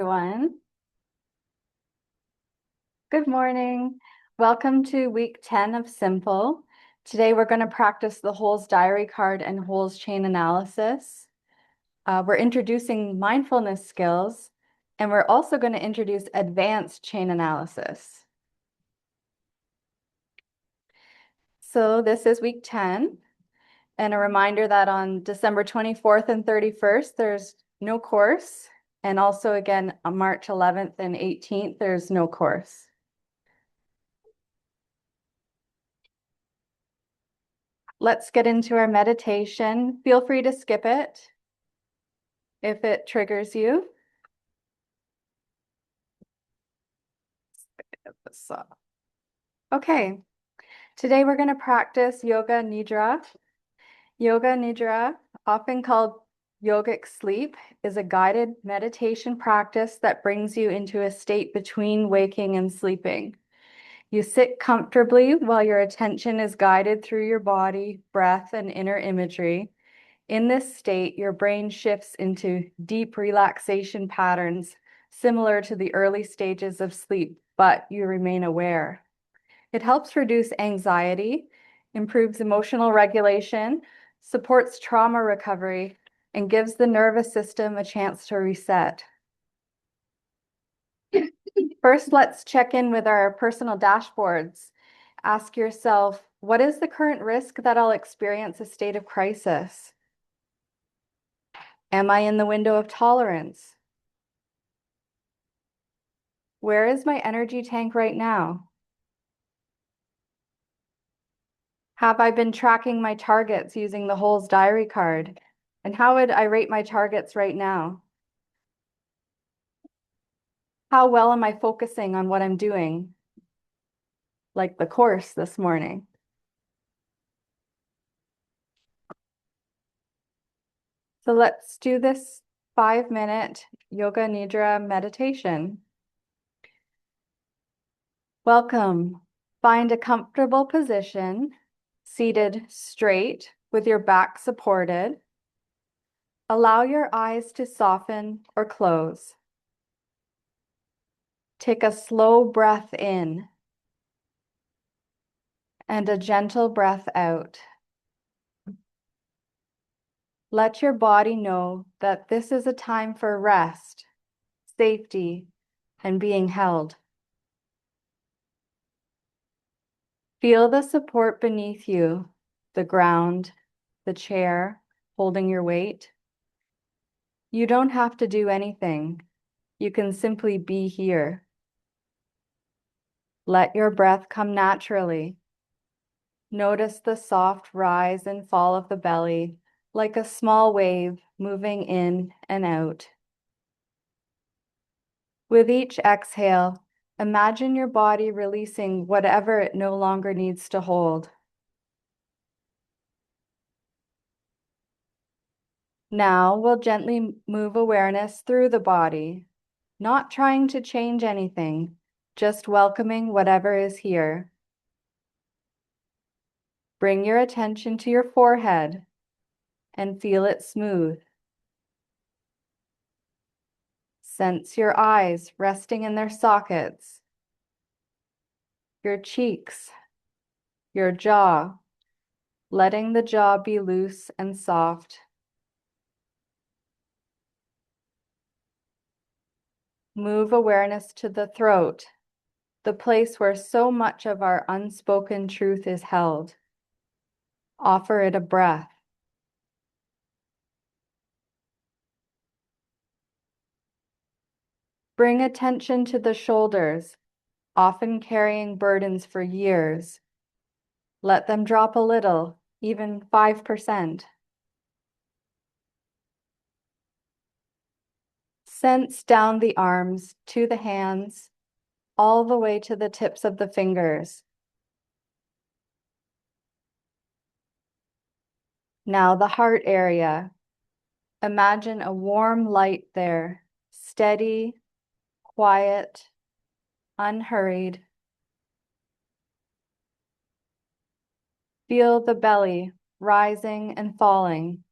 Everyone. Good morning. Welcome to week 10 of Simple. Today we're going to practice the Holes diary card and Holes chain analysis. We're introducing mindfulness skills, and we're also going to introduce advanced chain analysis. So this is week 10, and a reminder that on December 24th and 31st, there's no course. And also again, on March 11th and 18th, there's no course. Let's get into our meditation. Feel free to skip it if it triggers you. Okay, today we're going to practice Yoga Nidra. Yoga Nidra, often called yogic sleep, is a guided meditation practice that brings you into a state between waking and sleeping. You sit comfortably while your attention is guided through your body, breath, and inner imagery. In this state, your brain shifts into deep relaxation patterns similar to the early stages of sleep, but you remain aware. It helps reduce anxiety, improves emotional regulation, supports trauma recovery, and gives the nervous system a chance to reset. First, let's check in with our personal dashboards. Ask yourself, what is the current risk that I'll experience a state of crisis? Am I in the window of tolerance? Where is my energy tank right now? Have I been tracking my targets using the Holes diary card? And how would I rate my targets right now? How well am I focusing on what I'm doing? Like the course this morning. So let's do this 5-minute Yoga Nidra meditation. Welcome. Find a comfortable position, seated straight with your back supported. Allow your eyes to soften or close. Take a slow breath in and a gentle breath out. Let your body know that this is a time for rest, safety, and being held. Feel the support beneath you, the ground, the chair holding your weight. You don't have to do anything. You can simply be here. Let your breath come naturally. Notice the soft rise and fall of the belly, like a small wave moving in and out. With each exhale, imagine your body releasing whatever it no longer needs to hold. Now we'll gently move awareness through the body, not trying to change anything, just welcoming whatever is here. Bring your attention to your forehead and feel it smooth. Sense your eyes resting in their sockets, your cheeks, your jaw, letting the jaw be loose and soft. Move awareness to the throat, the place where so much of our unspoken truth is held. Offer it a breath. Bring attention to the shoulders, often carrying burdens for years. Let them drop a little, even 5%. Sense down the arms to the hands, all the way to the tips of the fingers. Now the heart area. Imagine a warm light there, steady, quiet, unhurried. Feel the belly rising and falling.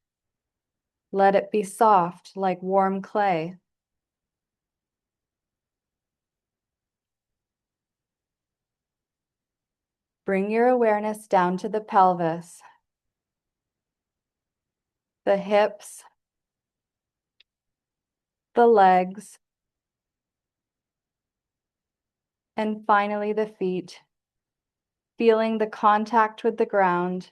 Let it be soft like warm clay. Bring your awareness down to the pelvis, the hips, the legs, and finally the feet, feeling the contact with the ground,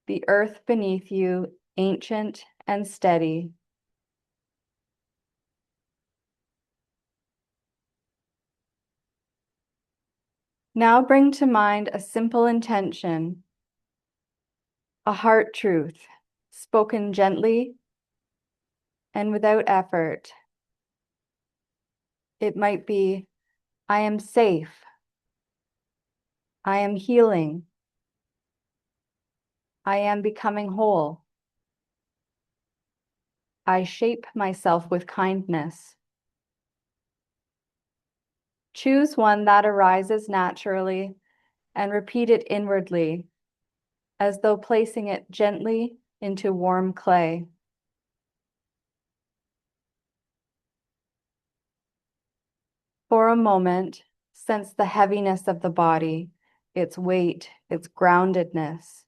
the earth beneath you, ancient and steady. Now bring to mind a simple intention, a heart truth, spoken gently and without effort. It might be, I am safe. I am healing. I am becoming whole. I shape myself with kindness. Choose one that arises naturally and repeat it inwardly, as though placing it gently into warm clay. For a moment, sense the heaviness of the body, its weight, its groundedness.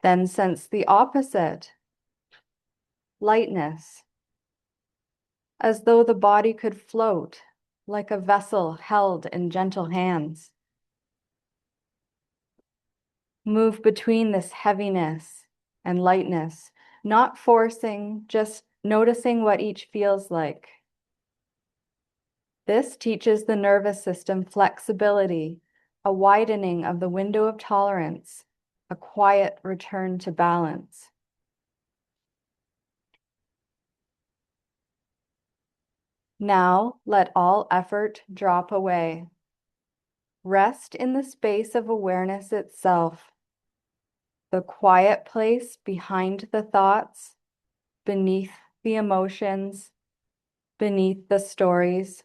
Then sense the opposite, lightness, as though the body could float like a vessel held in gentle hands. Move between this heaviness and lightness, not forcing, just noticing what each feels like. This teaches the nervous system flexibility, a widening of the window of tolerance, a quiet return to balance. Now let all effort drop away. Rest in the space of awareness itself, the quiet place behind the thoughts, beneath the emotions, beneath the stories.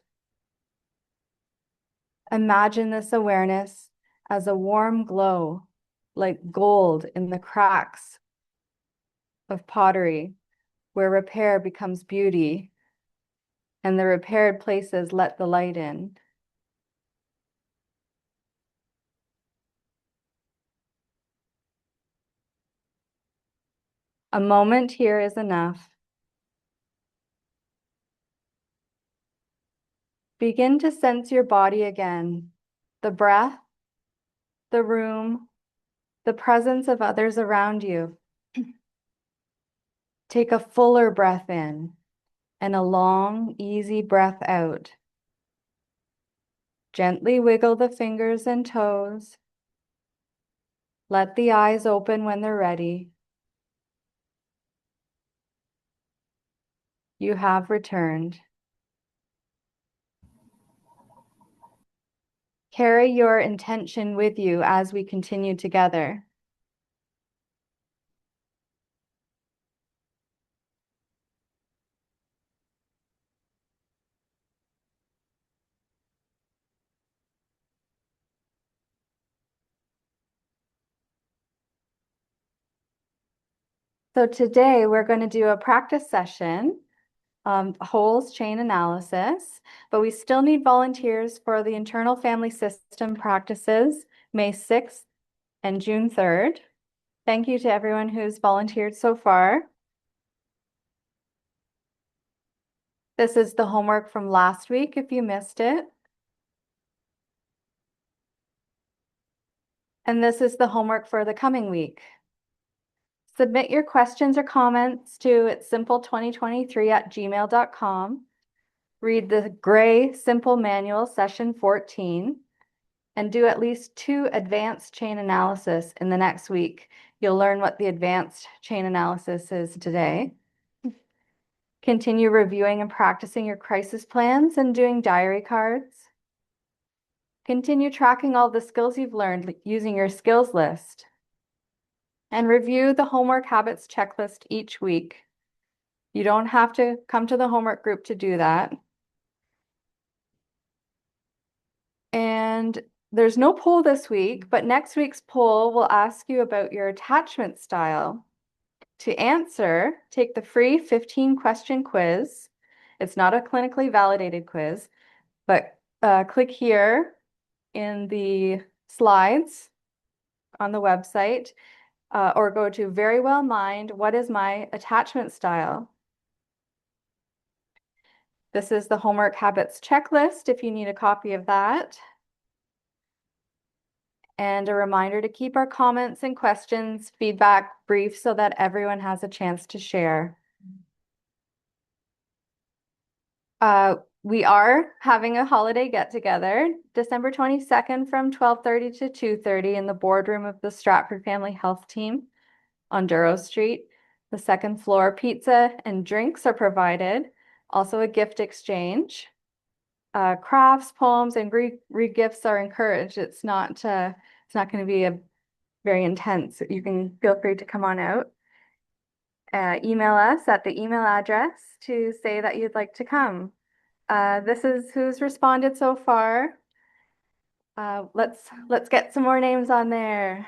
Imagine this awareness as a warm glow, like gold in the cracks of pottery, where repair becomes beauty, and the repaired places let the light in. A moment here is enough. Begin to sense your body again, the breath, the room, the presence of others around you. Take a fuller breath in and a long, easy breath out. Gently wiggle the fingers and toes. Let the eyes open when they're ready. You have returned. Carry your intention with you as we continue together. So today we're going to do a practice session, holes chain analysis, but we still need volunteers for the internal family system practices, May 6th and June 3rd. Thank you to everyone who's volunteered so far. This is the homework from last week if you missed it. And this is the homework for the coming week. Submit your questions or comments to it's simple2023@gmail.com. Read the gray simple manual session 14 and do at least 2 advanced chain analysis in the next week. You'll learn what the advanced chain analysis is today. Continue reviewing and practicing your crisis plans and doing diary cards. Continue tracking all the skills you've learned using your skills list. And review the homework habits checklist each week. You don't have to come to the homework group to do that. And there's no poll this week, but next week's poll will ask you about your attachment style. To answer, take the free 15-question quiz. It's not a clinically validated quiz, but click here in the slides on the website, or go to Very Well Mind, What is my attachment style? This is the homework habits checklist if you need a copy of that. And a reminder to keep our comments and questions, feedback brief so that everyone has a chance to share. We are having a holiday get-together, December 22nd from 12:30 to 2:30 in the boardroom of the Stratford Family Health Team on Duro Street. The second floor pizza and drinks are provided, also a gift exchange. Crafts, poems, and re-gifts are encouraged. It's not going to be a very intense. You can feel free to come on out. Email us at the email address to say that you'd like to come. This is who's responded so far. Let's get some more names on there.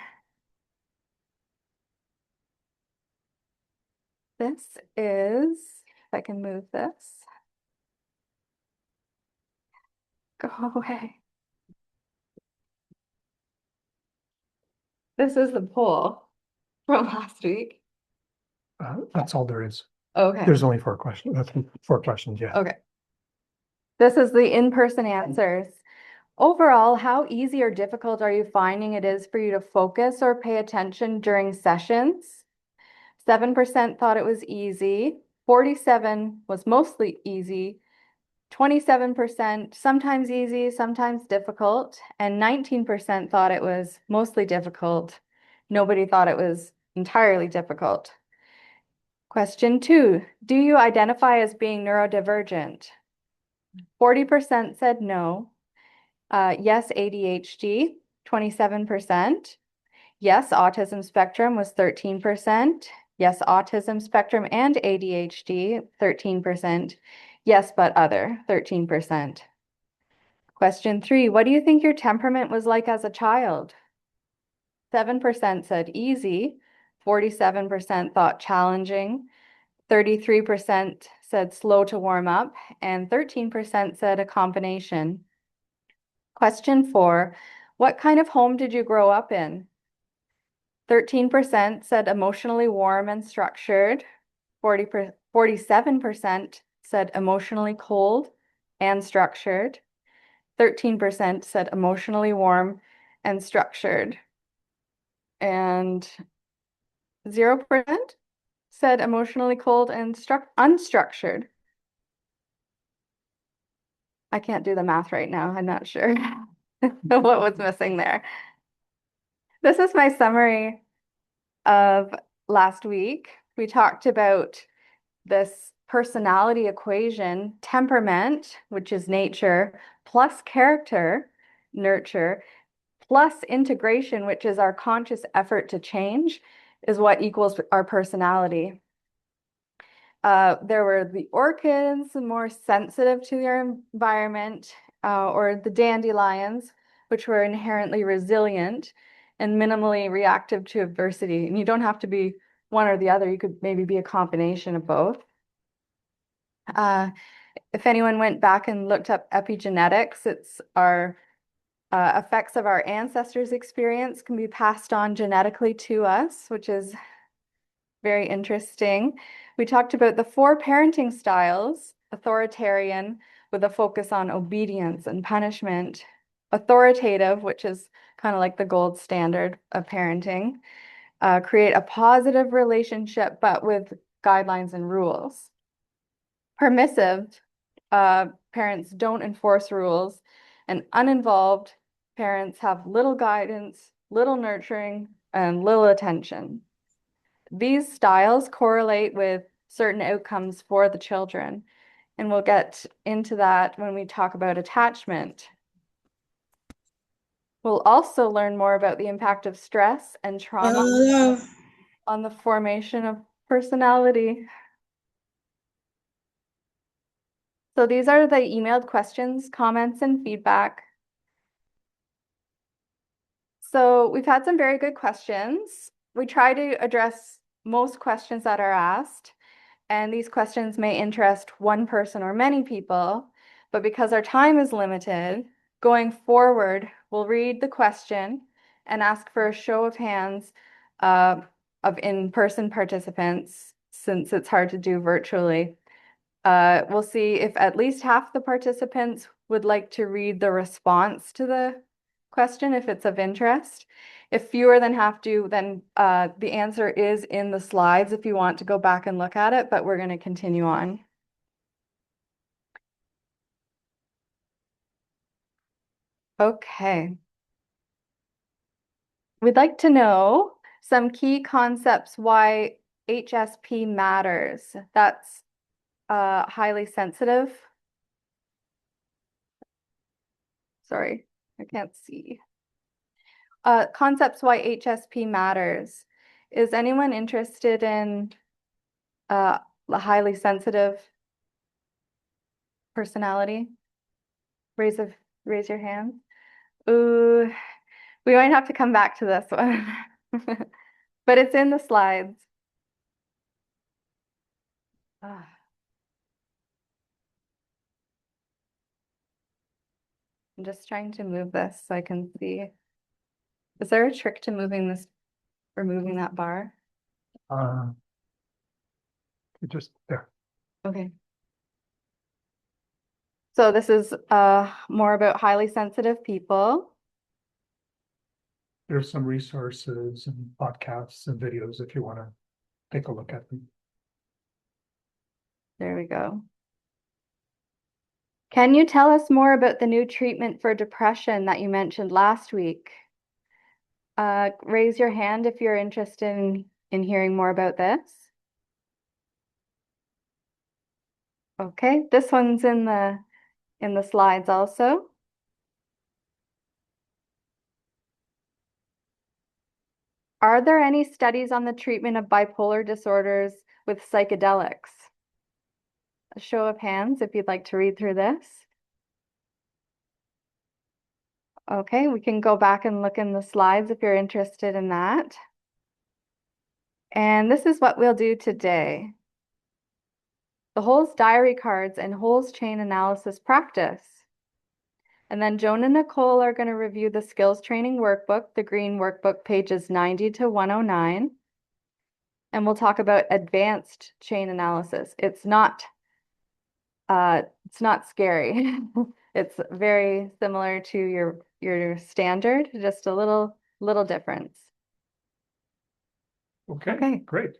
This is, if I can move this. Go away. This is the poll from last week. That's all there is. Okay. There's only 4 questions. That's 4 questions, yeah. Okay. This is the in-person answers. Overall, how easy or difficult are you finding it is for you to focus or pay attention during sessions? 7% thought it was easy. 47 was mostly easy. 27% sometimes easy, sometimes difficult, and 19% thought it was mostly difficult. Nobody thought it was entirely difficult. Question 2, do you identify as being neurodivergent? 40% said no. Yes, ADHD, 27%. Yes, autism spectrum was 13%. Yes, autism spectrum and ADHD, 13%. Yes, but other, 13%. Question 3, what do you think your temperament was like as a child? 7% said easy, 47% thought challenging, 33% said slow to warm up, and 13% said a combination. Question 4, what kind of home did you grow up in? 13% said emotionally warm and structured. 47% said emotionally cold and structured. 13% said emotionally warm and structured. And 0% said emotionally cold and unstructured. I can't do the math right now. I'm not sure what was missing there. This is my summary of last week. We talked about this personality equation, temperament, which is nature, plus character, nurture, plus integration, which is our conscious effort to change, is what equals our personality. There were the orchids, more sensitive to their environment, or the dandelions, which were inherently resilient and minimally reactive to adversity. And you don't have to be one or the other. You could maybe be a combination of both. If anyone went back and looked up epigenetics, it's our effects of our ancestors' experience can be passed on genetically to us, which is very interesting. We talked about the 4 parenting styles: authoritarian, with a focus on obedience and punishment; authoritative, which is kind of like the gold standard of parenting; create a positive relationship, but with guidelines and rules; permissive, parents don't enforce rules; and uninvolved, parents have little guidance, little nurturing, and little attention. These styles correlate with certain outcomes for the children, and we'll get into that when we talk about attachment. We'll also learn more about the impact of stress and trauma on the formation of personality. So these are the emailed questions, comments, and feedback. So we've had some very good questions. We try to address most questions that are asked, and these questions may interest one person or many people, but because our time is limited, going forward, we'll read the question and ask for a show of hands of in-person participants, since it's hard to do virtually. We'll see if at least half the participants would like to read the response to the question if it's of interest. If fewer than half do, then the answer is in the slides if you want to go back and look at it, but we're going to continue on. Okay. We'd like to know some key concepts why HSP matters. That's highly sensitive. Sorry, I can't see. Concepts why HSP matters. Is anyone interested in a highly sensitive personality? Raise your hand. Ooh, we might have to come back to this one. But it's in the slides. Ah. I'm just trying to move this so I can see. Is there a trick to moving this, removing that bar? Just there. Okay. So this is more about highly sensitive people. There's some resources and podcasts and videos if you want to take a look at them. There we go. Can you tell us more about the new treatment for depression that you mentioned last week? Raise your hand if you're interested in hearing more about this. Okay, this one's in the slides also. Are there any studies on the treatment of bipolar disorders with psychedelics? A show of hands if you'd like to read through this. Okay, we can go back and look in the slides if you're interested in that. And this is what we'll do today. The Holes diary cards and Holes chain analysis practice. And then Joan and Nicole are going to review the skills training workbook, the green workbook, pages 90 to 109. And we'll talk about advanced chain analysis. It's not scary. It's very similar to your standard, just a little difference. Okay, great.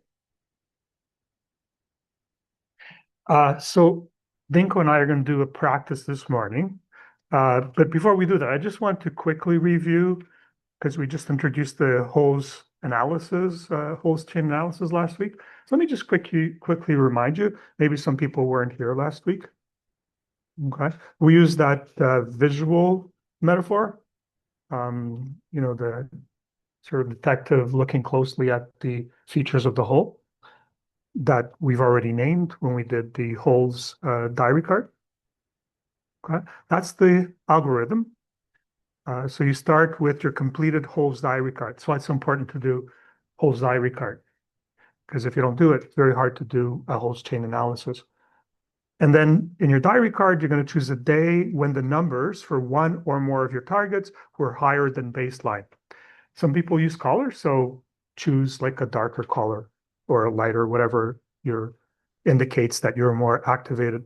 So Dinko and I are going to do a practice this morning. But before we do that, I just want to quickly review, because we just introduced the Holes analysis, Holes chain analysis last week. So let me just quickly remind you, maybe some people weren't here last week. Okay, we use that visual metaphor, the sort of detective looking closely at the features of the hole that we've already named when we did the Holes diary card. Okay, that's the algorithm. So you start with your completed Holes diary card. That's why it's important to do Holes diary card, because if you don't do it, it's very hard to do a Holes chain analysis. And then in your diary card, you're going to choose a day when the numbers for one or more of your targets were higher than baseline. Some people use colors, so choose like a darker color or a lighter, whatever indicates that you're more activated.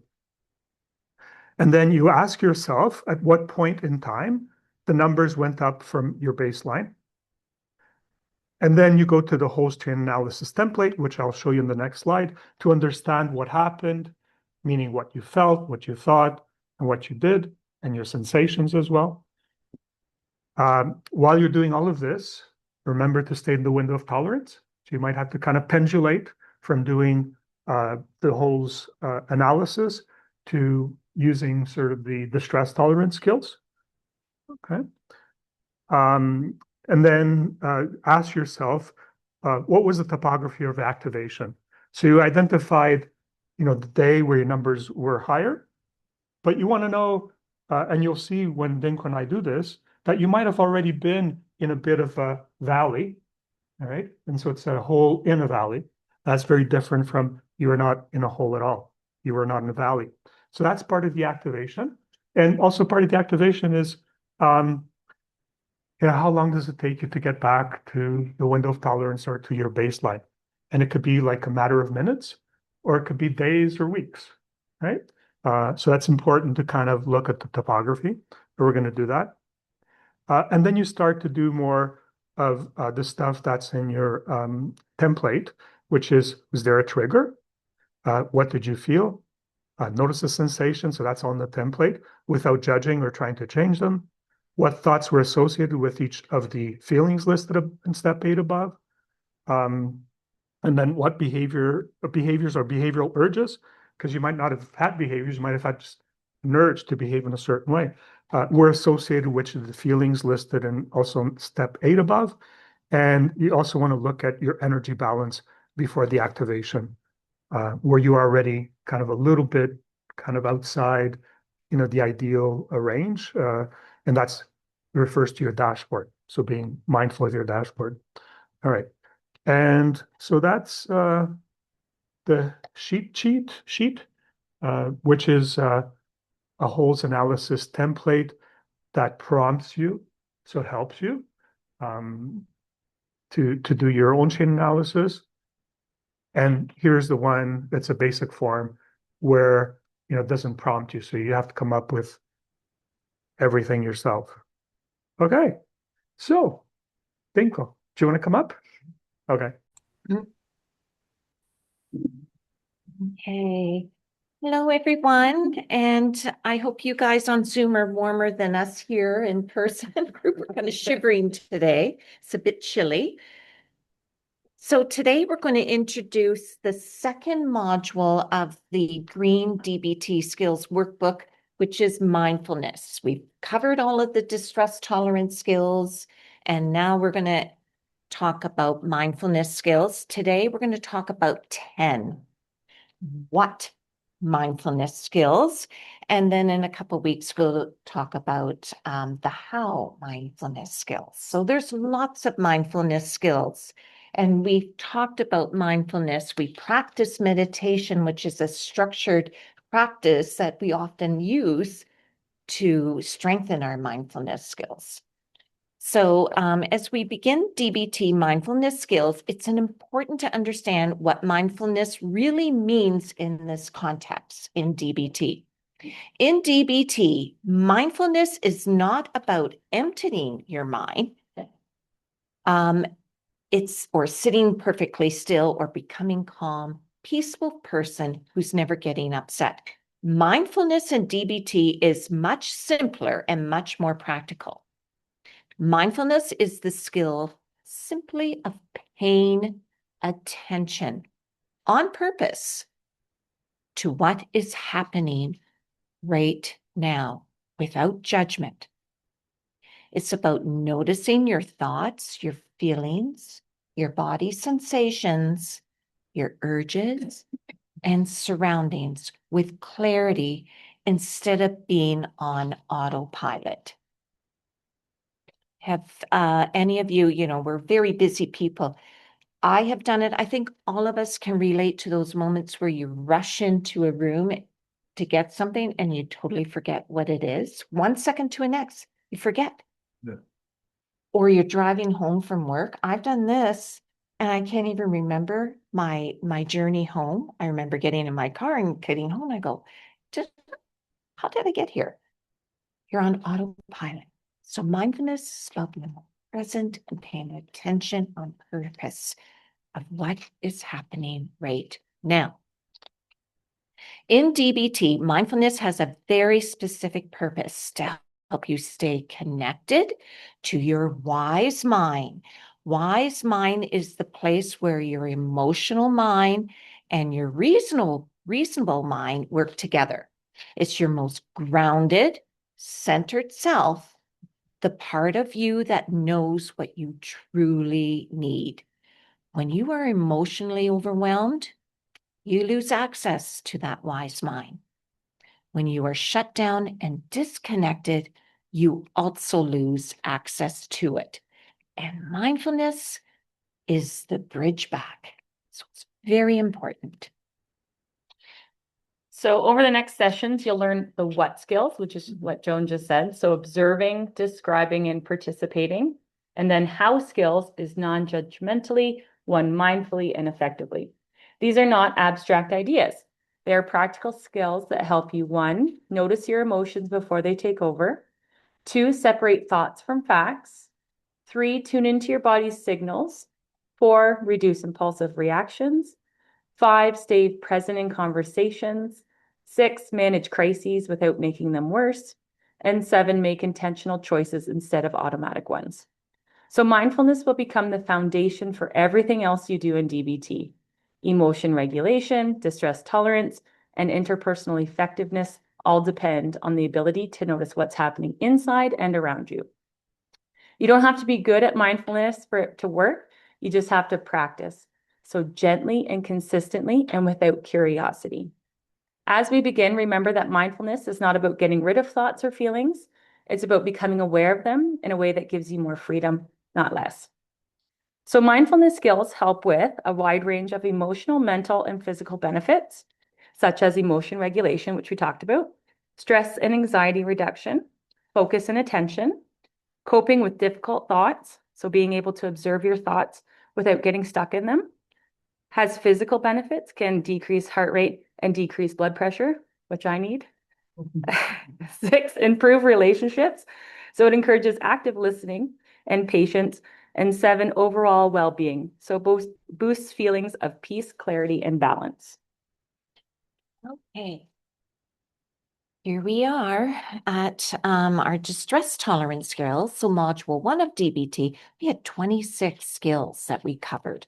And then you ask yourself at what point in time the numbers went up from your baseline. And then you go to the Holes chain analysis template, which I'll show you in the next slide, to understand what happened, meaning what you felt, what you thought, and what you did, and your sensations as well. While you're doing all of this, remember to stay in the window of tolerance. So you might have to kind of pendulate from doing the Holes analysis to using sort of the stress tolerance skills. Okay. And then ask yourself, what was the topography of activation? So you identified, the day where your numbers were higher, but you want to know, and you'll see when Dinko and I do this, that you might have already been in a bit of a valley, all right? And so it's a hole in a valley. That's very different from you are not in a hole at all. You are not in a valley. So that's part of the activation. And also part of the activation is how long does it take you to get back to the window of tolerance or to your baseline? And it could be like a matter of minutes, or it could be days or weeks, right? So that's important to kind of look at the topography. We're going to do that. And then you start to do more of the stuff that's in your template, which is there a trigger? What did you feel? Notice the sensation. So that's on the template without judging or trying to change them. What thoughts were associated with each of the feelings listed in step 8 above? Um, and then what behaviors or behavioral urges, because you might not have had behaviors, you might have had just an urge to behave in a certain way, were associated with the feelings listed in also step 8 above. And you also want to look at your energy balance before the activation, where you are already kind of a little bit kind of outside, the ideal range. And that's refers to your dashboard. So being mindful of your dashboard. All right. And so that's the sheet, which is a holes analysis template that prompts you. So it helps you to do your own chain analysis. And here's the one that's a basic form where it doesn't prompt you. So you have to come up with everything yourself. Okay. So, Binko, do you want to come up? Okay. Hey, hello everyone, and I hope you guys on Zoom are warmer than us here in person. We're kind of shivering today. It's a bit chilly. So today we're going to introduce the second module of the Green DBT Skills Workbook, which is mindfulness. We've covered all of the distress tolerance skills, and now we're going to talk about mindfulness skills. Today we're going to talk about 10 what mindfulness skills. And then in a couple of weeks, we'll talk about the how mindfulness skills. So there's lots of mindfulness skills. And we've talked about mindfulness. We practice meditation, which is a structured practice that we often use to strengthen our mindfulness skills. So as we begin DBT mindfulness skills, it's important to understand what mindfulness really means in this context in DBT. In DBT, mindfulness is not about emptying your mind. It's or sitting perfectly still or becoming calm, peaceful person who's never getting upset. Mindfulness in DBT is much simpler and much more practical. Mindfulness is the skill simply of paying attention on purpose to what is happening right now without judgment. It's about noticing your thoughts, your feelings, your body sensations, your urges, and surroundings with clarity instead of being on autopilot. Have any of you, we're very busy people. I have done it. I think all of us can relate to those moments where you rush into a room to get something and you totally forget what it is. 1 second to the next, you forget. Yeah. Or you're driving home from work. I've done this and I can't even remember my journey home. I remember getting in my car and getting home. I go, how did I get here? You're on autopilot. So mindfulness is about being present and paying attention on purpose of what is happening right now. In DBT, mindfulness has a very specific purpose to help you stay connected to your wise mind. Wise mind is the place where your emotional mind and your reasonable mind work together. It's your most grounded, centered self, the part of you that knows what you truly need. When you are emotionally overwhelmed, you lose access to that wise mind. When you are shut down and disconnected, you also lose access to it. And mindfulness is the bridge back. So it's very important. So over the next sessions, you'll learn the what skills, which is what Joan just said. So observing, describing, and participating. And then how skills is non-judgmentally, one mindfully and effectively. These are not abstract ideas. They are practical skills that help you, 1, notice your emotions before they take over. 2, separate thoughts from facts. 3, tune into your body's signals. 4, reduce impulsive reactions. 5, stay present in conversations. 6, manage crises without making them worse. And 7, make intentional choices instead of automatic ones. So mindfulness will become the foundation for everything else you do in DBT. Emotion regulation, distress tolerance, and interpersonal effectiveness all depend on the ability to notice what's happening inside and around you. You don't have to be good at mindfulness for it to work. You just have to practice. So gently and consistently and without curiosity. As we begin, remember that mindfulness is not about getting rid of thoughts or feelings. It's about becoming aware of them in a way that gives you more freedom, not less. So mindfulness skills help with a wide range of emotional, mental, and physical benefits, such as emotion regulation, which we talked about, stress and anxiety reduction, focus and attention, coping with difficult thoughts, so being able to observe your thoughts without getting stuck in them, has physical benefits, can decrease heart rate and decrease blood pressure, which I need. 6, improve relationships. So it encourages active listening and patience. And 7, overall well-being. So boosts feelings of peace, clarity, and balance. Okay. Here we are at our distress tolerance skills. So module 1 of DBT, we had 26 skills that we covered.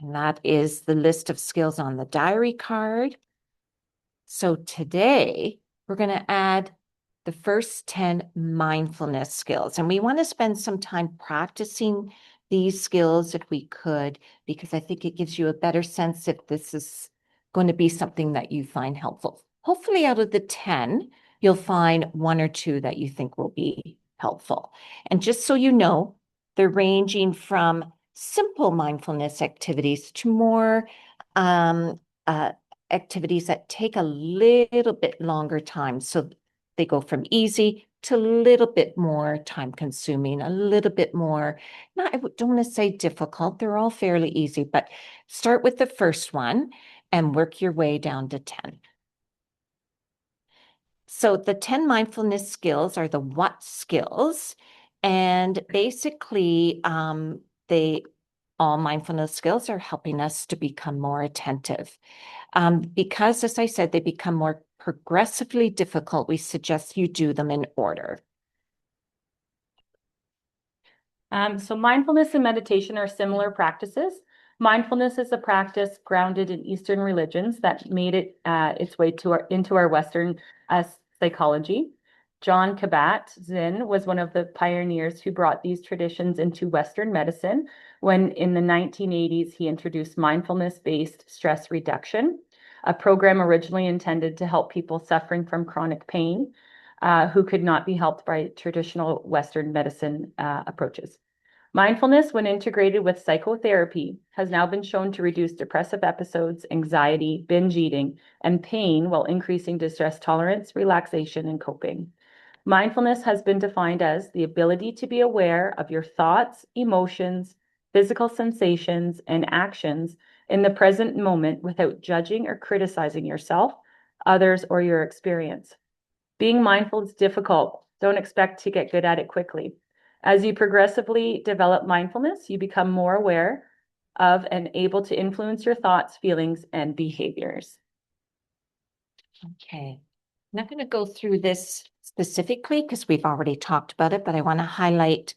And that is the list of skills on the diary card. So today we're going to add the first 10 mindfulness skills. And we want to spend some time practicing these skills if we could, because I think it gives you a better sense if this is going to be something that you find helpful. Hopefully out of the 10, you'll find 1 or 2 that you think will be helpful. And just so you know, they're ranging from simple mindfulness activities to more activities that take a little bit longer time. So they go from easy to a little bit more time consuming, a little bit more, not, I don't want to say difficult, they're all fairly easy, but start with the first one and work your way down to 10. So the 10 mindfulness skills are the what skills. And basically, all mindfulness skills are helping us to become more attentive. Because, as I said, they become more progressively difficult, we suggest you do them in order. So mindfulness and meditation are similar practices. Mindfulness is a practice grounded in Eastern religions that made it its way into our Western psychology. Jon Kabat-Zinn was one of the pioneers who brought these traditions into Western medicine when in the 1980s he introduced mindfulness-based stress reduction, a program originally intended to help people suffering from chronic pain who could not be helped by traditional Western medicine approaches. Mindfulness, when integrated with psychotherapy, has now been shown to reduce depressive episodes, anxiety, binge eating, and pain while increasing distress tolerance, relaxation, and coping. Mindfulness has been defined as the ability to be aware of your thoughts, emotions, physical sensations, and actions in the present moment without judging or criticizing yourself, others, or your experience. Being mindful is difficult. Don't expect to get good at it quickly. As you progressively develop mindfulness, you become more aware of and able to influence your thoughts, feelings, and behaviors. Okay. I'm not going to go through this specifically because we've already talked about it, but I want to highlight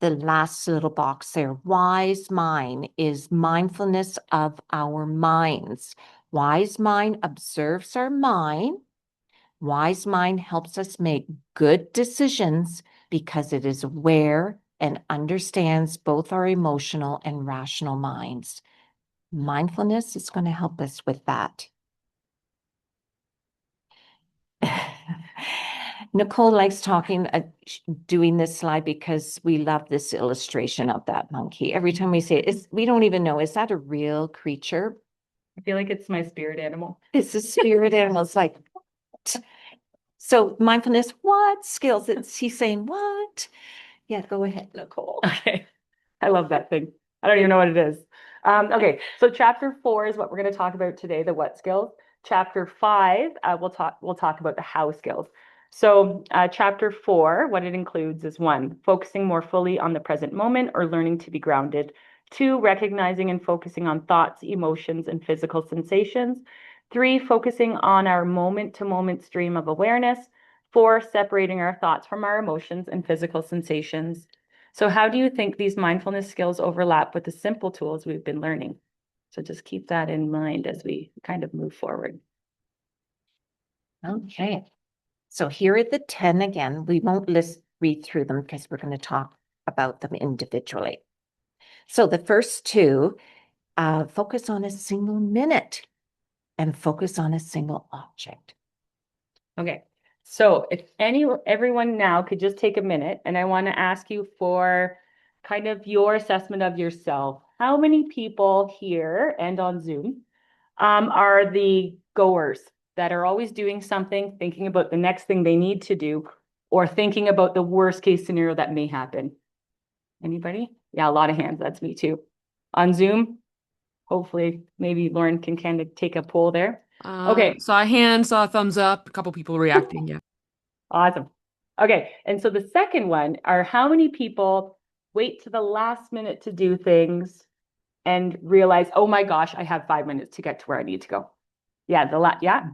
the last little box there. Wise mind is mindfulness of our minds. Wise mind observes our mind. Wise mind helps us make good decisions because it is aware and understands both our emotional and rational minds. Mindfulness is going to help us with that. Nicole likes doing this slide because we love this illustration of that monkey. Every time we say it, we don't even know, is that a real creature? I feel like it's my spirit animal. It's a spirit animal. It's like, what? So mindfulness, what skills? He's saying, what? Yeah, go ahead, Nicole. Okay. I love that thing. I don't even know what it is. Okay, so chapter 4 is what we're going to talk about today, the what skills. Chapter 5, we'll talk about the how skills. So chapter 4, what it includes is 1, focusing more fully on the present moment or learning to be grounded. 2, recognizing and focusing on thoughts, emotions, and physical sensations. 3, focusing on our moment-to-moment stream of awareness. 4, separating our thoughts from our emotions and physical sensations. So how do you think these mindfulness skills overlap with the simple tools we've been learning? So just keep that in mind as we kind of move forward. Okay. So here are the 10 again. We won't read through them because we're going to talk about them individually. So the first 2, focus on a single minute and focus on a single object. Okay. So if everyone now could just take a minute, and I want to ask you for kind of your assessment of yourself. How many people here and on Zoom are the goers that are always doing something, thinking about the next thing they need to do, or thinking about the worst case scenario that may happen? Anybody? Yeah, a lot of hands. That's me too. On Zoom, hopefully, maybe Lauren can kind of take a poll there. Okay. Saw a hand, saw a thumbs up, a couple people reacting. Yeah. Awesome. Okay, and so the second one are how many people wait to the last minute to do things and realize, oh my gosh, I have 5 minutes to get to where I need to go. Yeah,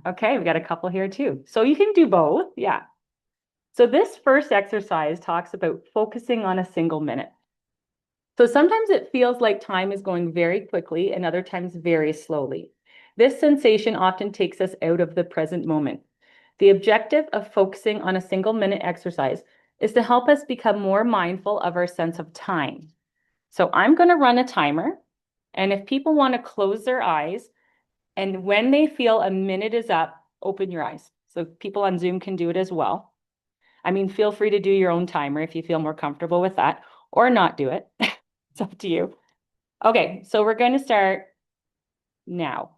okay, we got a couple here too. So you can do both, yeah. So this first exercise talks about focusing on a single minute. So sometimes it feels like time is going very quickly and other times very slowly. This sensation often takes us out of the present moment. The objective of focusing on a single minute exercise is to help us become more mindful of our sense of time. So I'm going to run a timer, and if people want to close their eyes, and when they feel a minute is up, open your eyes. So people on Zoom can do it as well. I mean, feel free to do your own timer if you feel more comfortable with that, or not do it. It's up to you. Okay, so we're going to start now.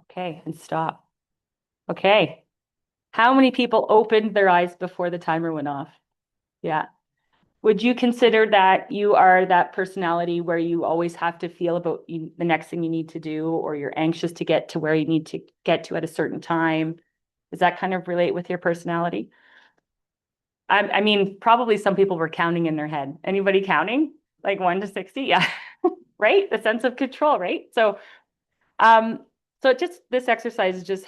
Okay, and stop. Okay. How many people opened their eyes before the timer went off? Yeah. Would you consider that you are that personality where you always have to feel about the next thing you need to do, or you're anxious to get to where you need to get to at a certain time? Does that kind of relate with your personality? I mean, probably some people were counting in their head. Anybody counting? Like 1 to 60? Yeah. Right? The sense of control, right? So just this exercise is just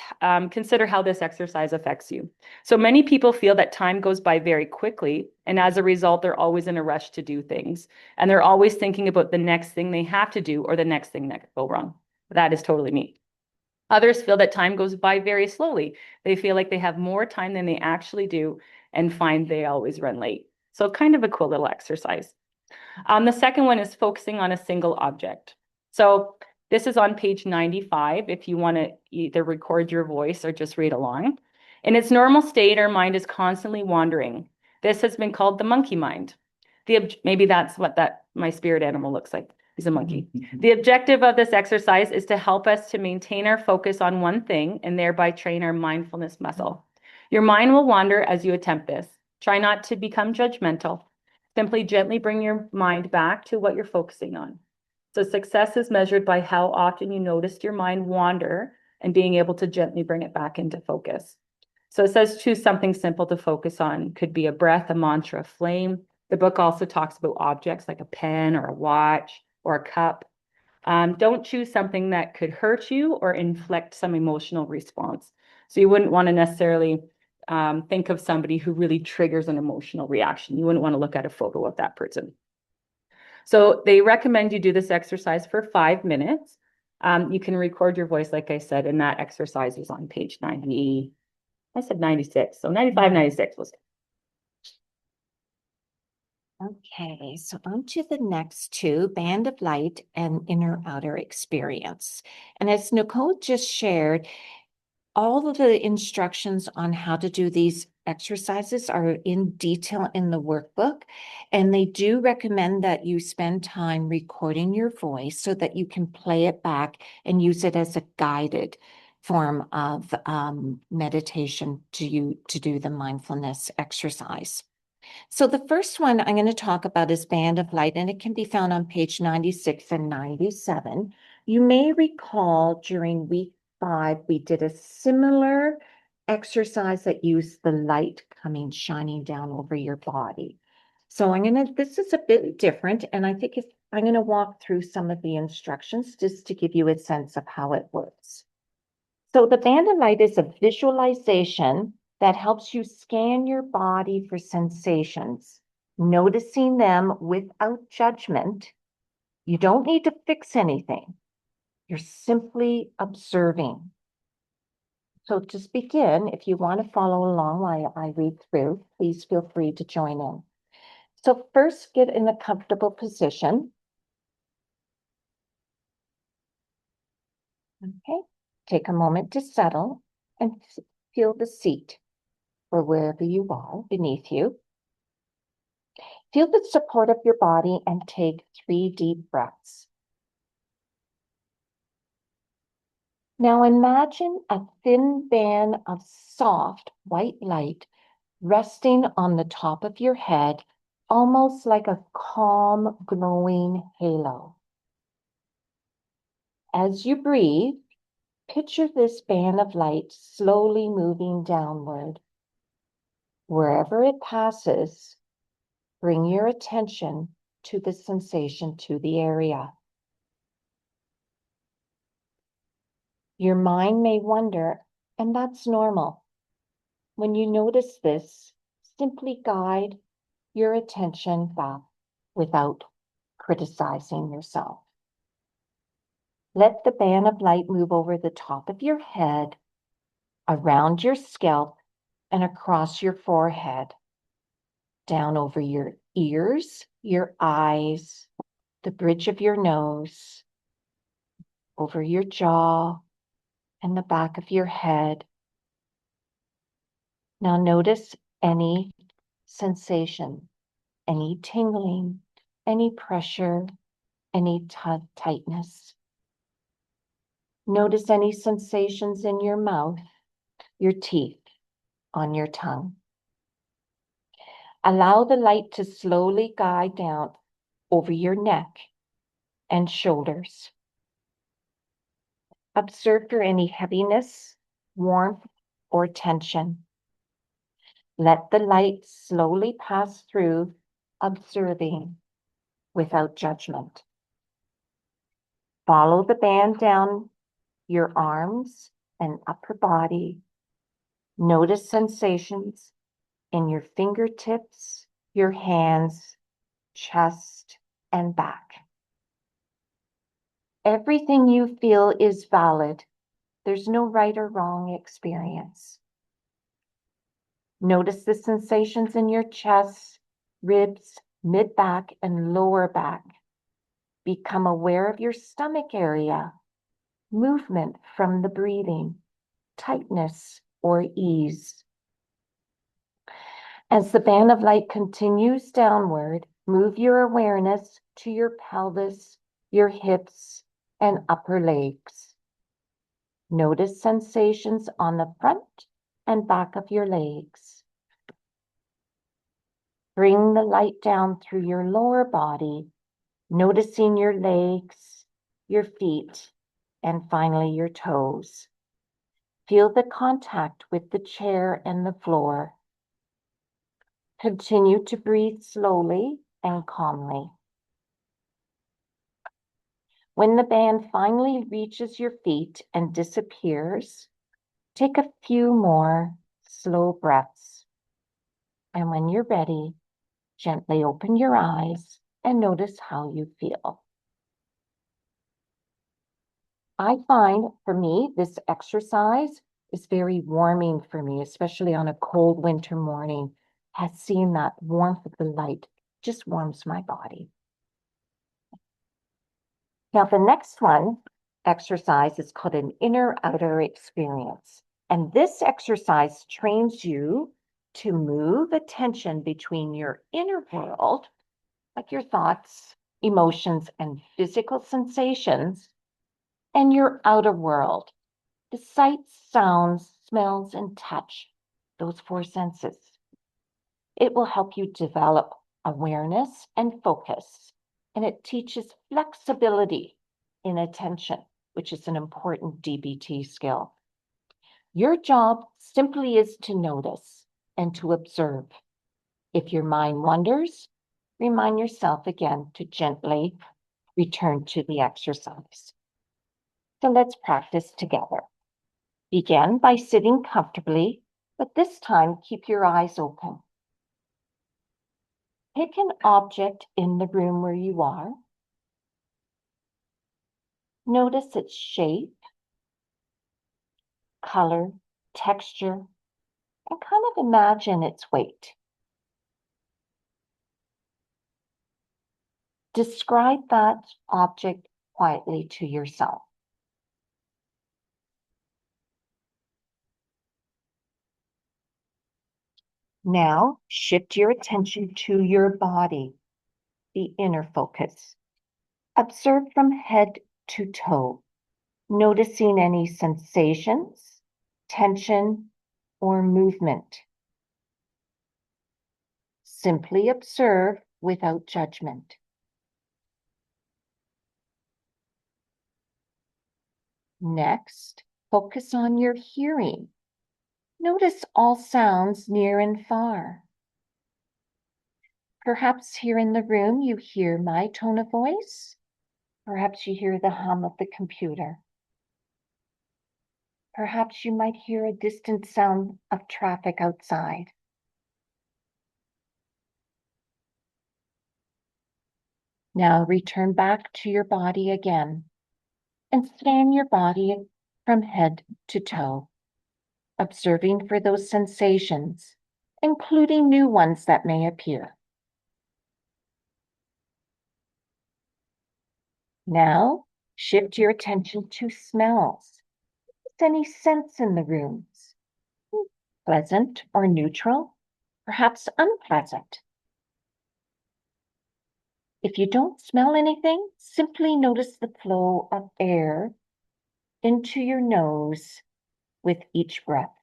consider how this exercise affects you. So many people feel that time goes by very quickly, and as a result, they're always in a rush to do things, and they're always thinking about the next thing they have to do or the next thing that could go wrong. That is totally me. Others feel that time goes by very slowly. They feel like they have more time than they actually do and find they always run late. So kind of a cool little exercise. The second one is focusing on a single object. So this is on page 95 if you want to either record your voice or just read along. In its normal state, our mind is constantly wandering. This has been called the monkey mind. Maybe that's what my spirit animal looks like. He's a monkey. The objective of this exercise is to help us to maintain our focus on one thing and thereby train our mindfulness muscle. Your mind will wander as you attempt this. Try not to become judgmental. Simply gently bring your mind back to what you're focusing on. It's So success is measured by how often you noticed your mind wander and being able to gently bring it back into focus. So it says choose something simple to focus on. Could be a breath, a mantra, a flame. The book also talks about objects like a pen or a watch or a cup. Don't choose something that could hurt you or inflict some emotional response. So you wouldn't want to necessarily think of somebody who really triggers an emotional reaction. You wouldn't want to look at a photo of that person. So they recommend you do this exercise for 5 minutes. You can record your voice, like I said, and that exercise is on page 90. I said 96, so 95, 96 was. Okay, so on to the next two, Band of Light and Inner Outer Experience. And as Nicole just shared, all of the instructions on how to do these exercises are in detail in the workbook, and they do recommend that you spend time recording your voice so that you can play it back and use it as a guided form of meditation to do the mindfulness exercise. So the first one I'm going to talk about is Band of Light, and it can be found on page 96 and 97. You may recall during week 5, we did a similar exercise that used the light shining down over your body. So this is a bit different, and I think I'm going to walk through some of the instructions just to give you a sense of how it works. So the Band of Light is a visualization that helps you scan your body for sensations, noticing them without judgment. You don't need to fix anything. You're simply observing. So to begin, if you want to follow along while I read through, please feel free to join in. So first, get in a comfortable position. Okay, take a moment to settle and feel the seat or wherever you are beneath you. Feel the support of your body and take 3 deep breaths. Now imagine a thin band of soft white light resting on the top of your head, almost like a calm, glowing halo. As you breathe, picture this band of light slowly moving downward. Wherever it passes, bring your attention to the sensation, to the area. Your mind may wander, and that's normal. When you notice this, simply guide your attention back without criticizing yourself. Let the band of light move over the top of your head, around your scalp, and across your forehead, down over your ears, your eyes, the bridge of your nose, over your jaw, and the back of your head. Now notice any sensation, any tingling, any pressure, any tightness. Notice any sensations in your mouth, your teeth, on your tongue. Allow the light to slowly guide down over your neck and shoulders. Observe for any heaviness, warmth, or tension. Let the light slowly pass through, observing without judgment. Follow the band down your arms and upper body. Notice sensations in your fingertips, your hands, chest, and back. Everything you feel is valid. There's no right or wrong experience. Notice the sensations in your chest, ribs, mid-back, and lower back. Become aware of your stomach area, movement from the breathing, tightness or ease. As the band of light continues downward, move your awareness to your pelvis, your hips, and upper legs. Notice sensations on the front and back of your legs. Bring the light down through your lower body noticing your legs, your feet, and finally your toes. Feel the contact with the chair and the floor. Continue to breathe slowly and calmly. When the band finally reaches your feet and disappears, take a few more slow breaths. And when you're ready, gently open your eyes and notice how you feel. I find for me, this exercise is very warming for me, especially on a cold winter morning. Has seen that warmth of the light just warms my body. Now, the next exercise is called an inner-outer experience. And this exercise trains you to move attention between your inner world, like your thoughts, emotions, and physical sensations, and your outer world, the sights, sounds, smells, and touch, those 4 senses. It will help you develop awareness and focus, and it teaches flexibility in attention, which is an important DBT skill. Your job simply is to notice and to observe. If your mind wanders, remind yourself again to gently return to the exercise. So let's practice together. Begin by sitting comfortably, but this time keep your eyes open. Pick an object in the room where you are. Notice its shape, color, texture, and kind of imagine its weight. Describe that object quietly to yourself. Now, shift your attention to your body, the inner focus. Observe from head to toe, noticing any sensations, tension, or movement. Simply observe without judgment. Next, focus on your hearing. Notice all sounds near and far. Perhaps here in the room you hear my tone of voice. Perhaps you hear the hum of the computer. Perhaps you might hear a distant sound of traffic outside. Now return back to your body again and scan your body from head to toe, observing for those sensations, including new ones that may appear. Now, shift your attention to smells. Is any scents in the rooms? Pleasant or neutral? Perhaps unpleasant? If you don't smell anything, simply notice the flow of air into your nose with each breath.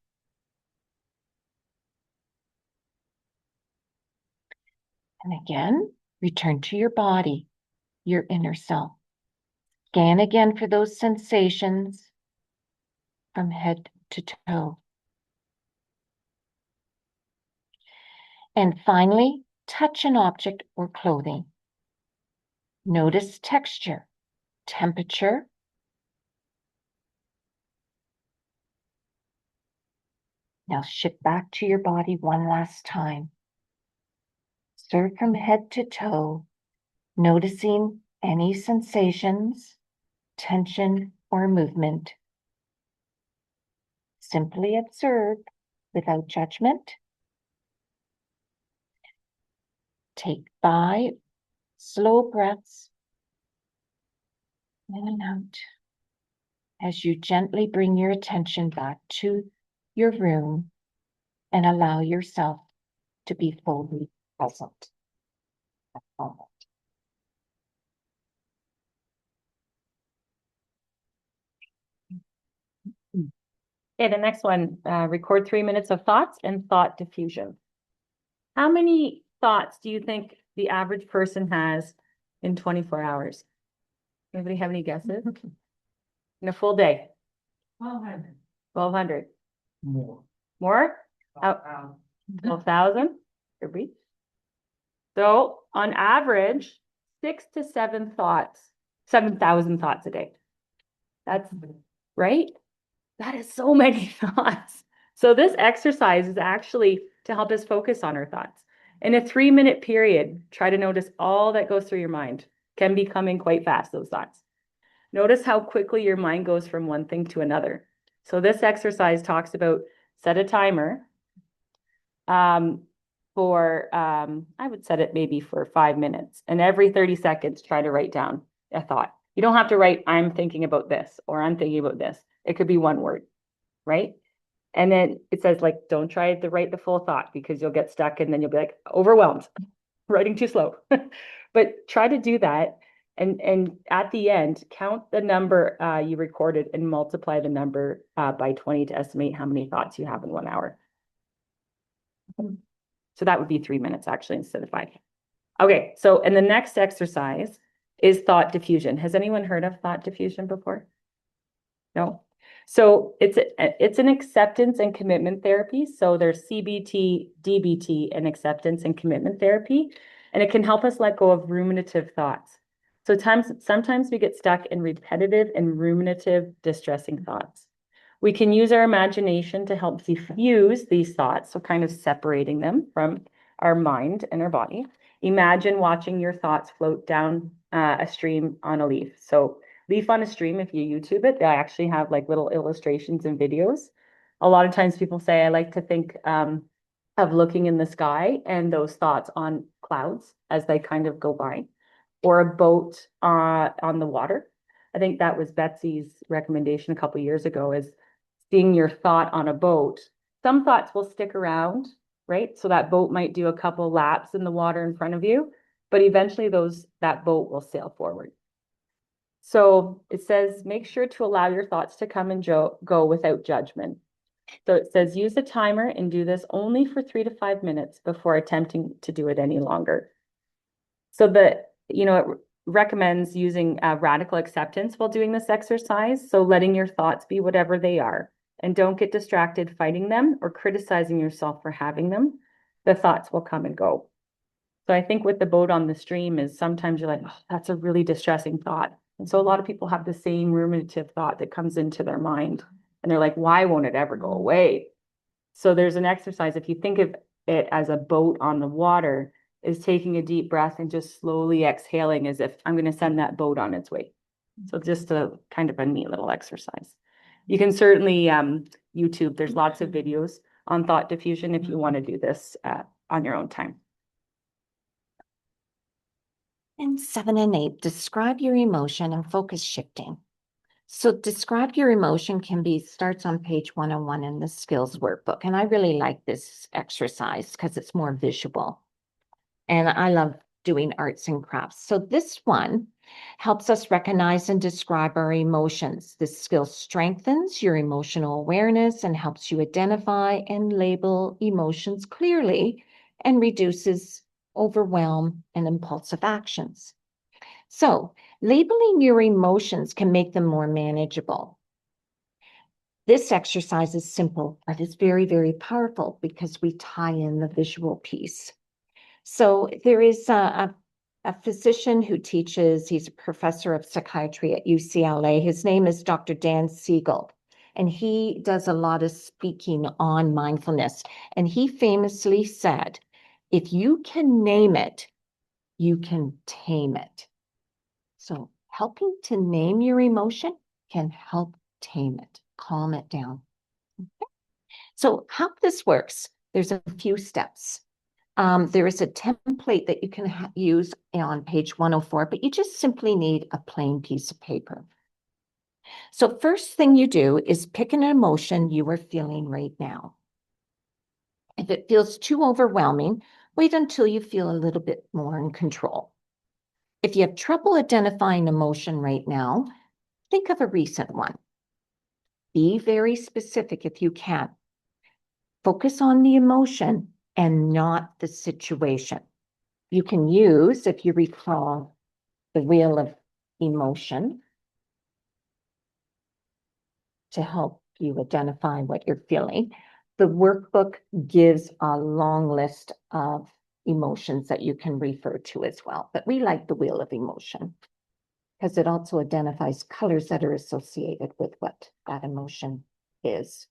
And again, return to your body, your inner self. Scan again for those sensations from head to toe. And finally, touch an object or clothing. Notice texture, temperature. Now shift back to your body one last time. Observe from head to toe, noticing any sensations, tension, or movement. Simply observe without judgment. Take 5 slow breaths in and out as you gently bring your attention back to your room and allow yourself to be fully present at the moment. Okay, the next one, record 3 minutes of thoughts and thought diffusion. How many thoughts do you think the average person has in 24 hours? Anybody have any guesses? In a full day? 1,200. More. More? 12,000? Could be. So on average, 6,000 to 7,000 thoughts a day. That's right. That is so many thoughts. So this exercise is actually to help us focus on our thoughts. In a 3-minute period, try to notice all that goes through your mind. Can be coming quite fast, those thoughts. Notice how quickly your mind goes from one thing to another. So this exercise talks about set a timer for, I would set it maybe for 5 minutes, and every 30 seconds, try to write down a thought. You don't have to write, I'm thinking about this, or I'm thinking about this. It could be one word, right? And then it says, like, don't try to write the full thought because you'll get stuck and then you'll be like overwhelmed, writing too slow. But try to do that. And at the end, count the number you recorded and multiply the number by 20 to estimate how many thoughts you have in 1 hour. So that would be 3 minutes actually instead of 5. Okay, so and the next exercise is thought diffusion. Has anyone heard of thought diffusion before? No? So it's an acceptance and commitment therapy. So there's CBT, DBT, and acceptance and commitment therapy. And it can help us let go of ruminative thoughts. So sometimes we get stuck in repetitive and ruminative distressing thoughts. We can use our imagination to help diffuse these thoughts, so kind of separating them from our mind and our body. Imagine watching your thoughts float down a stream on a leaf. So leaf on a stream, if you YouTube it, they actually have like little illustrations and videos. A lot of times people say, I like to think of looking in the sky and those thoughts on clouds as they kind of go by, or a boat on the water. I think that was Betsy's recommendation a couple of years ago, is seeing your thought on a boat. Some thoughts will stick around, right? So that boat might do a couple laps in the water in front of you, but eventually that boat will sail forward. So it says, make sure to allow your thoughts to come and go without judgment. So it says, use a timer and do this only for 3 to 5 minutes before attempting to do it any longer. So it recommends using radical acceptance while doing this exercise. So letting your thoughts be whatever they are, and don't get distracted fighting them or criticizing yourself for having them. The thoughts will come and go. So I think with the boat on the stream is sometimes you're like, oh, that's a really distressing thought. And so a lot of people have the same ruminative thought that comes into their mind. And they're like, why won't it ever go away? So there's an exercise, if you think of it as a boat on the water, is taking a deep breath and just slowly exhaling as if I'm going to send that boat on its way. So just a kind of a neat little exercise. You can certainly YouTube, there's lots of videos on thought diffusion if you want to do this on your own time. And 7 and 8, describe your emotion and focus shifting. So describe your emotion starts on page 101 in the skills workbook. And I really like this exercise because it's more visual. And I love doing arts and crafts. So this one helps us recognize and describe our emotions. This skill strengthens your emotional awareness and helps you identify and label emotions clearly and reduces overwhelm and impulsive actions. So labeling your emotions can make them more manageable. This exercise is simple, but it's very, very powerful because we tie in the visual piece. So there is a physician who teaches, he's a professor of psychiatry at UCLA. His name is Dr. Dan Siegel, and he does a lot of speaking on mindfulness. And he famously said, if you can name it, you can tame it. So helping to name your emotion can help tame it, calm it down. Okay. So how this works, there's a few steps. There is a template that you can use on page 104, but you just simply need a plain piece of paper. So first thing you do is pick an emotion you are feeling right now. If it feels too overwhelming, wait until you feel a little bit more in control. If you have trouble identifying emotion right now, think of a recent one. Be very specific if you can. Focus on the emotion and not the situation. You can use, if you recall the wheel of emotion to help you identify what you're feeling. The workbook gives a long list of emotions that you can refer to as well, but we like the wheel of emotion because it also identifies colors that are associated with what that emotion is.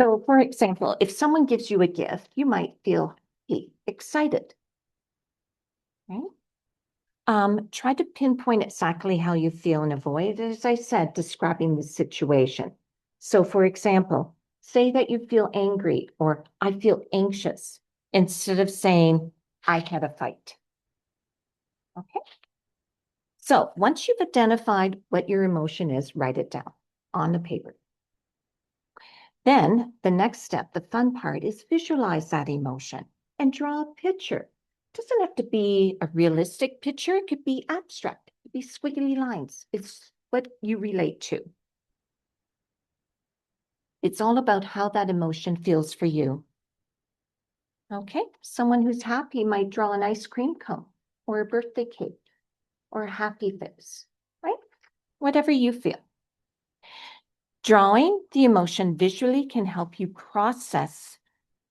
So, for example, if someone gives you a gift, you might feel excited, right? Try to pinpoint exactly how you feel and avoid, as I said, describing the situation. So, for example, say that you feel angry or I feel anxious instead of saying I had a fight. Okay. So once you've identified what your emotion is, write it down on the paper. Then the next step, the fun part, is visualize that emotion and draw a picture. It doesn't have to be a realistic picture. It could be abstract. It could be squiggly lines. It's what you relate to. It's all about how that emotion feels for you. Okay, someone who's happy might draw an ice cream cone or a birthday cake or a happy face, right? Whatever you feel. Drawing the emotion visually can help you process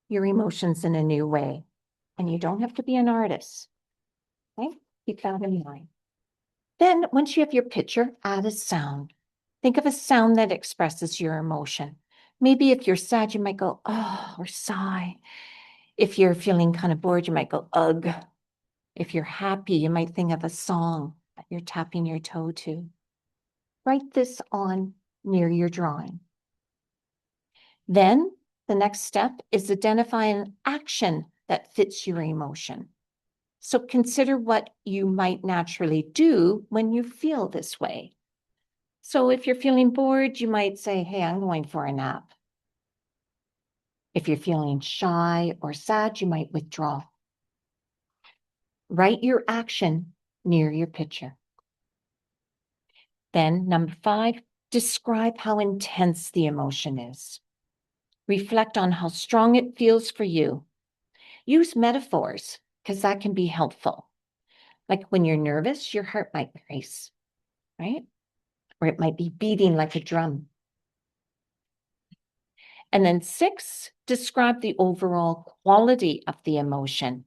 your emotions in a new way. And you don't have to be an artist. Okay? Keep that in mind. Then once you have your picture, add a sound. Think of a sound that expresses your emotion. Maybe if you're sad, you might go, oh, or sigh. If you're feeling kind of bored, you might go, ugh. If you're happy, you might think of a song that you're tapping your toe to. Write this on near your drawing. Then the next step is identify an action that fits your emotion. So consider what you might naturally do when you feel this way. So if you're feeling bored, you might say, hey, I'm going for a nap. If you're feeling shy or sad, you might withdraw. Write your action near your picture. Then number 5, describe how intense the emotion is. Reflect on how strong it feels for you. Use metaphors because that can be helpful. Like when you're nervous, your heart might race, right? Or it might be beating like a drum. And then 6, describe the overall quality of the emotion.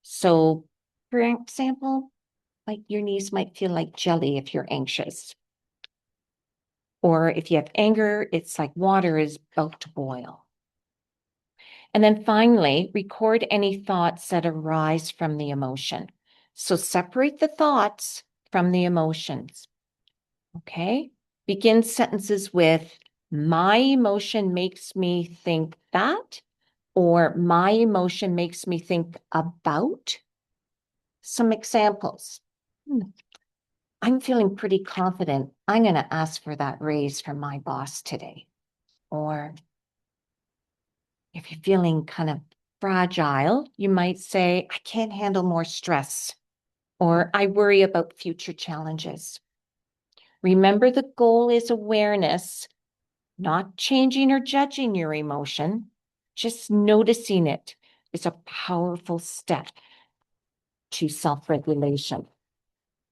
So, for example, like your knees might feel like jelly if you're anxious. Or if you have anger, it's like water is about to boil. And then finally, record any thoughts that arise from the emotion. So separate the thoughts from the emotions. Okay? Begin sentences with, my emotion makes me think that, or my emotion makes me think about. Some examples. I'm feeling pretty confident. I'm going to ask for that raise from my boss today. Or if you're feeling kind of fragile, you might say, I can't handle more stress, or I worry about future challenges. Remember, the goal is awareness, not changing or judging your emotion. Just noticing it is a powerful step to self-regulation.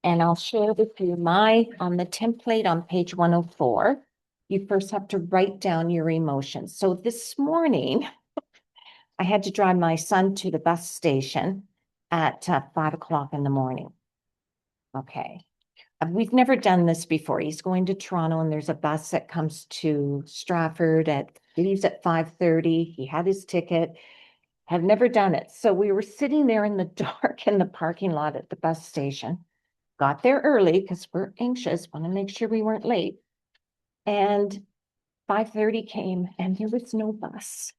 And I'll share with you on the template on page 104, you first have to write down your emotions. So this morning, I had to drive my son to the bus station at 5 o'clock in the morning. Okay. We've never done this before. He's going to Toronto and there's a bus that comes to Stratford leaves at 5:30. He had his ticket, have never done it. So we were sitting there in the dark in the parking lot at the bus station, got there early because we're anxious, want to make sure we weren't late. And 5:30 came and there was no bus.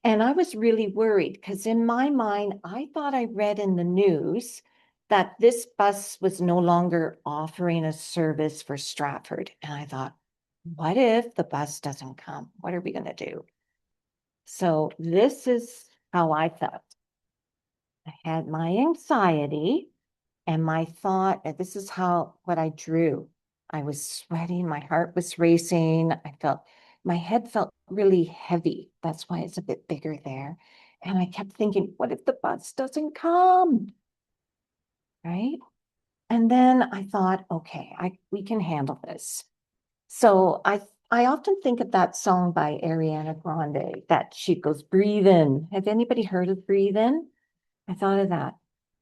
And I was really worried because in my mind, I thought I read in the news that this bus was no longer offering a service for Stratford. And I thought, what if the bus doesn't come? What are we going to do? So this is how I felt. I had my anxiety and my thought, and this is what I drew. I was sweating, my heart was racing. My head felt really heavy. That's why it's a bit bigger there. And I kept thinking, what if the bus doesn't come? right? And then I thought, okay, we can handle this. So I often think of that song by Ariana Grande that she goes, breathe in. Have anybody heard of Breathe In? I thought of that.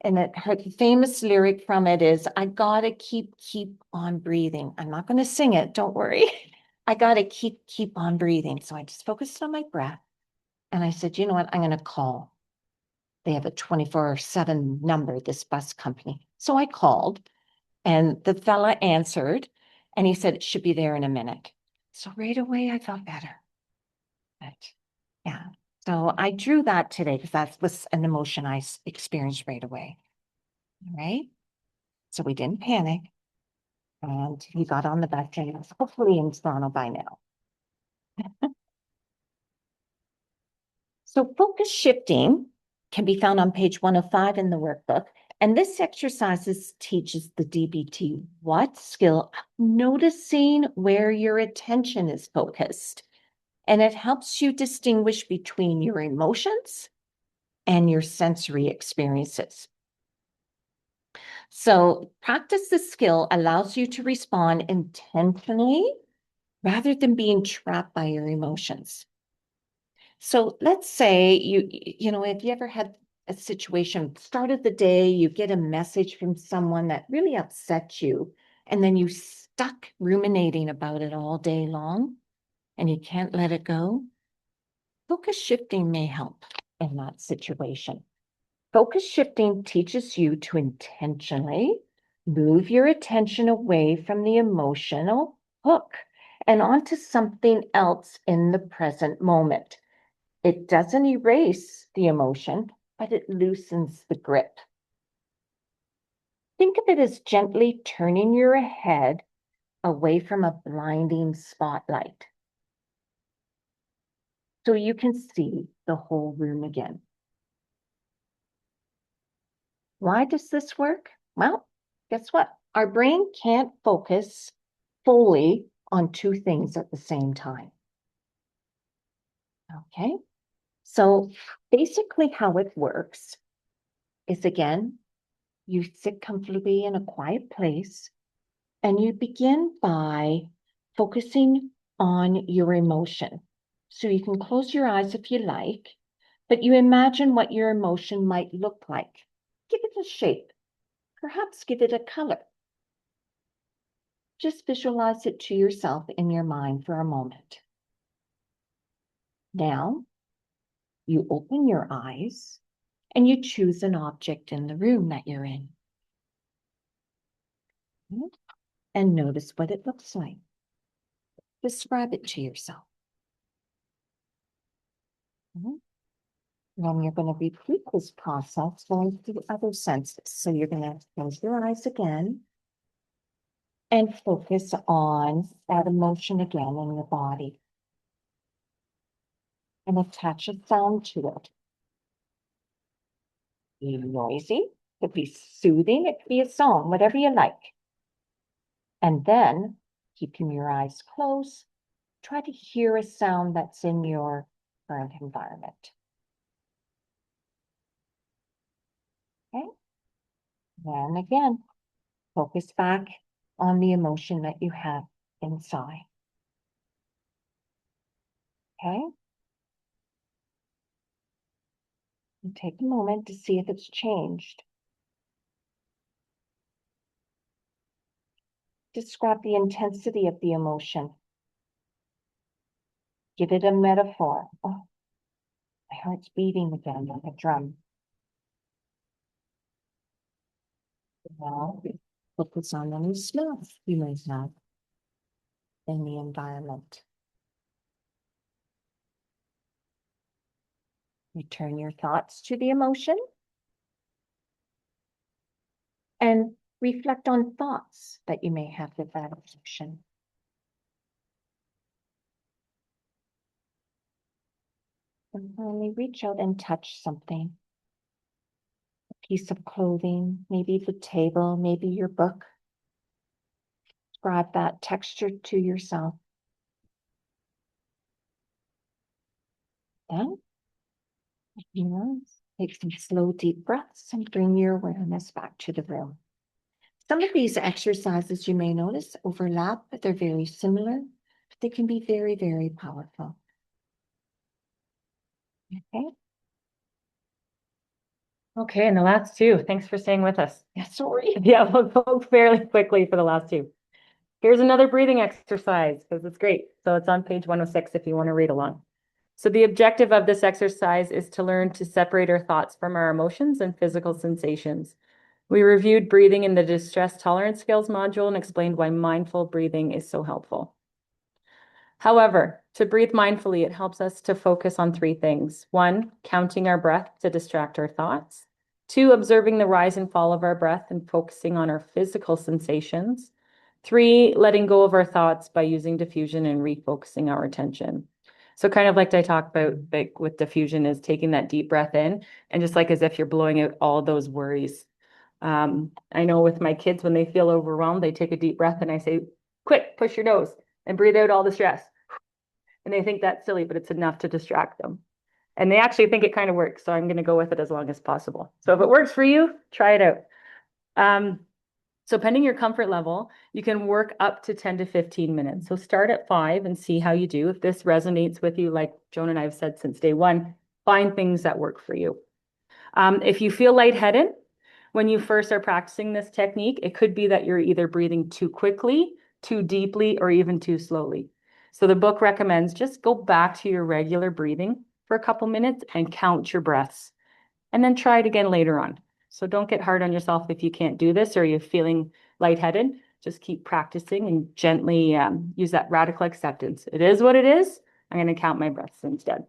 And her famous lyric from it is, I gotta keep on breathing. I'm not going to sing it, don't worry. I gotta keep on breathing. So I just focused on my breath. And I said, you know what? I'm going to call. They have a 24/7 number, this bus company. So I called and the fella answered and he said, it should be there in a minute. So right away, I felt better. But yeah, so I drew that today because that was an emotion I experienced right away. All right. So we didn't panic. And he got on the bus and was hopefully in Toronto by now. So focus shifting can be found on page 105 in the workbook. And this exercise teaches the DBT what skill, noticing where your attention is focused. And it helps you distinguish between your emotions and your sensory experiences. So practice this skill allows you to respond intentionally rather than being trapped by your emotions. So let's say you know, if you ever had a situation, start of the day, you get a message from someone that really upset you, and then you stuck ruminating about it all day long, and you can't let it go. Focus shifting may help in that situation. Focus shifting teaches you to intentionally move your attention away from the emotional hook and onto something else in the present moment. It doesn't erase the emotion, but it loosens the grip. Think of it as gently turning your head away from a blinding spotlight so you can see the whole room again. Why does this work? Well, guess what? Our brain can't focus fully on two things at the same time. Okay, so basically how it works is, again, you sit comfortably in a quiet place and you begin by focusing on your emotion. So you can close your eyes if you like, but you imagine what your emotion might look like. Give it a shape, perhaps give it a color. Just visualize it to yourself in your mind for a moment. Now, you open your eyes and you choose an object in the room that you're in. And notice what it looks like. Describe it to yourself. Then you're going to repeat this process going through other senses. So you're going to close your eyes again and focus on that emotion again in your body. And attach a sound to it. Be noisy, it could be soothing, it could be a song, whatever you like. And then, keeping your eyes closed, try to hear a sound that's in your current environment. Okay? Then again, focus back on the emotion that you have inside. Okay? And take a moment to see if it's changed. Describe the intensity of the emotion. Give it a metaphor. Oh, my heart's beating again like a drum. Now, focus on any smells you may have in the environment. Return your thoughts to the emotion and reflect on thoughts that you may have with that emotion. And finally, reach out and touch something. A piece of clothing, maybe the table, maybe your book. Describe that texture to yourself. Then, you know, Take some slow, deep breaths and bring your awareness back to the room. Some of these exercises you may notice overlap, but they're very similar. But they can be very, very powerful. Okay. Okay, and the last two. Thanks for staying with us. Yeah, sorry. Yeah, we'll go fairly quickly for the last two. Here's another breathing exercise because it's great. So it's on page 106 if you want to read along. So the objective of this exercise is to learn to separate our thoughts from our emotions and physical sensations. We reviewed breathing in the distress tolerance skills module and explained why mindful breathing is so helpful. However, to breathe mindfully, it helps us to focus on three things. 1, counting our breath to distract our thoughts. 2, observing the rise and fall of our breath and focusing on our physical sensations. 3, letting go of our thoughts by using diffusion and refocusing our attention. So kind of like I talked about like with diffusion is taking that deep breath in and just like as if you're blowing out all those worries. I know with my kids, when they feel overwhelmed, they take a deep breath and I say, quick, push your nose and breathe out all the stress. And they think that's silly, but it's enough to distract them. And they actually think it kind of works. So I'm going to go with it as long as possible. So if it works for you, try it out. So pending your comfort level, you can work up to 10 to 15 minutes. So start at 5 and see how you do. If this resonates with you, like Joan and I have said since day one, find things that work for you. If you feel lightheaded when you first are practicing this technique, it could be that you're either breathing too quickly, too deeply, or even too slowly. So the book recommends just go back to your regular breathing for a couple minutes and count your breaths, and then try it again later on. So don't get hard on yourself if you can't do this or you're feeling lightheaded. Just keep practicing and gently use that radical acceptance. It is what it is. I'm going to count my breaths instead.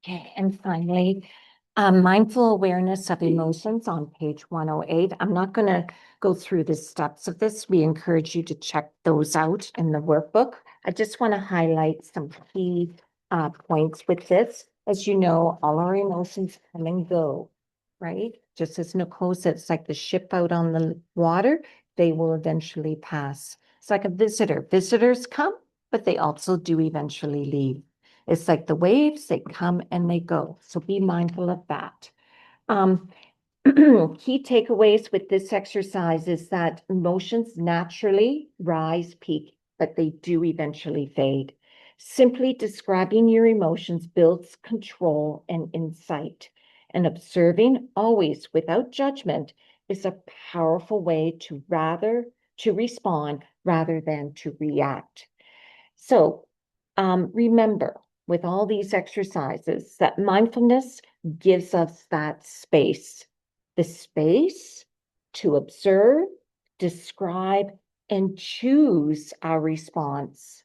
Okay, and finally, mindful awareness of emotions on page 108. I'm not going to go through the steps of this. We encourage you to check those out in the workbook. I just want to highlight some key points with this. As you know, all our emotions come and go, right? Just as Nicole said, it's like the ship out on the water, they will eventually pass. It's like a visitor. Visitors come, but they also do eventually leave. It's like the waves, they come and they go. So be mindful of that. Key takeaways with this exercise is that emotions naturally rise, peak, but they do eventually fade. Simply describing your emotions builds control and insight. And observing always without judgment is a powerful way to respond rather than to react. So remember, with all these exercises, that mindfulness gives us that space, the space to observe, describe, and choose our response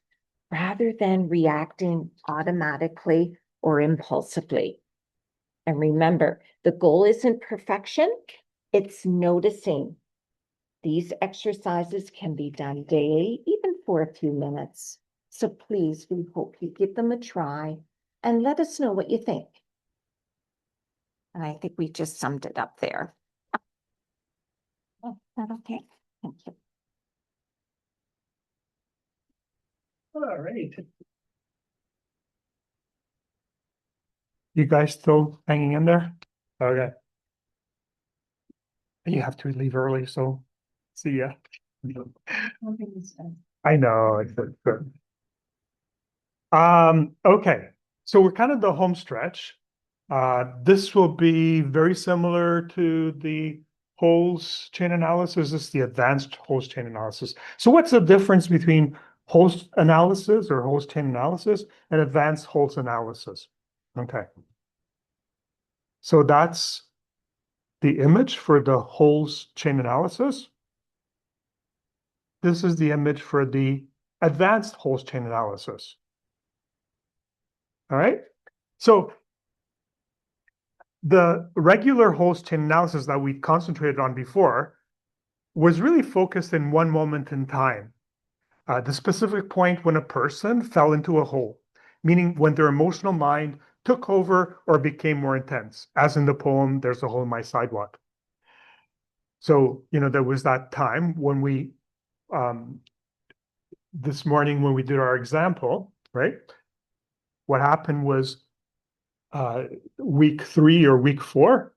rather than reacting automatically or impulsively. And remember, the goal isn't perfection, it's noticing. These exercises can be done daily, even for a few minutes. So please, we hope you give them a try and let us know what you think. And I think we just summed it up there. Oh, is that okay? Thank you. All right. You guys still hanging in there? Okay. You have to leave early, so see ya. I know. It's good. Okay. So we're kind of the home stretch. This will be very similar to the holes chain analysis. This is the advanced holes chain analysis. So what's the difference between holes analysis or holes chain analysis and advanced holes analysis? Okay. So that's the image for the holes chain analysis. This is the image for the advanced holes chain analysis. All right. So the regular holes chain analysis that we concentrated on before was really focused in one moment in time. The specific point when a person fell into a hole, meaning when their emotional mind took over or became more intense, as in the poem, There's a Hole in My Sidewalk. So, there was that time when we, this morning when we did our example, right? What happened was week 3 or week 4,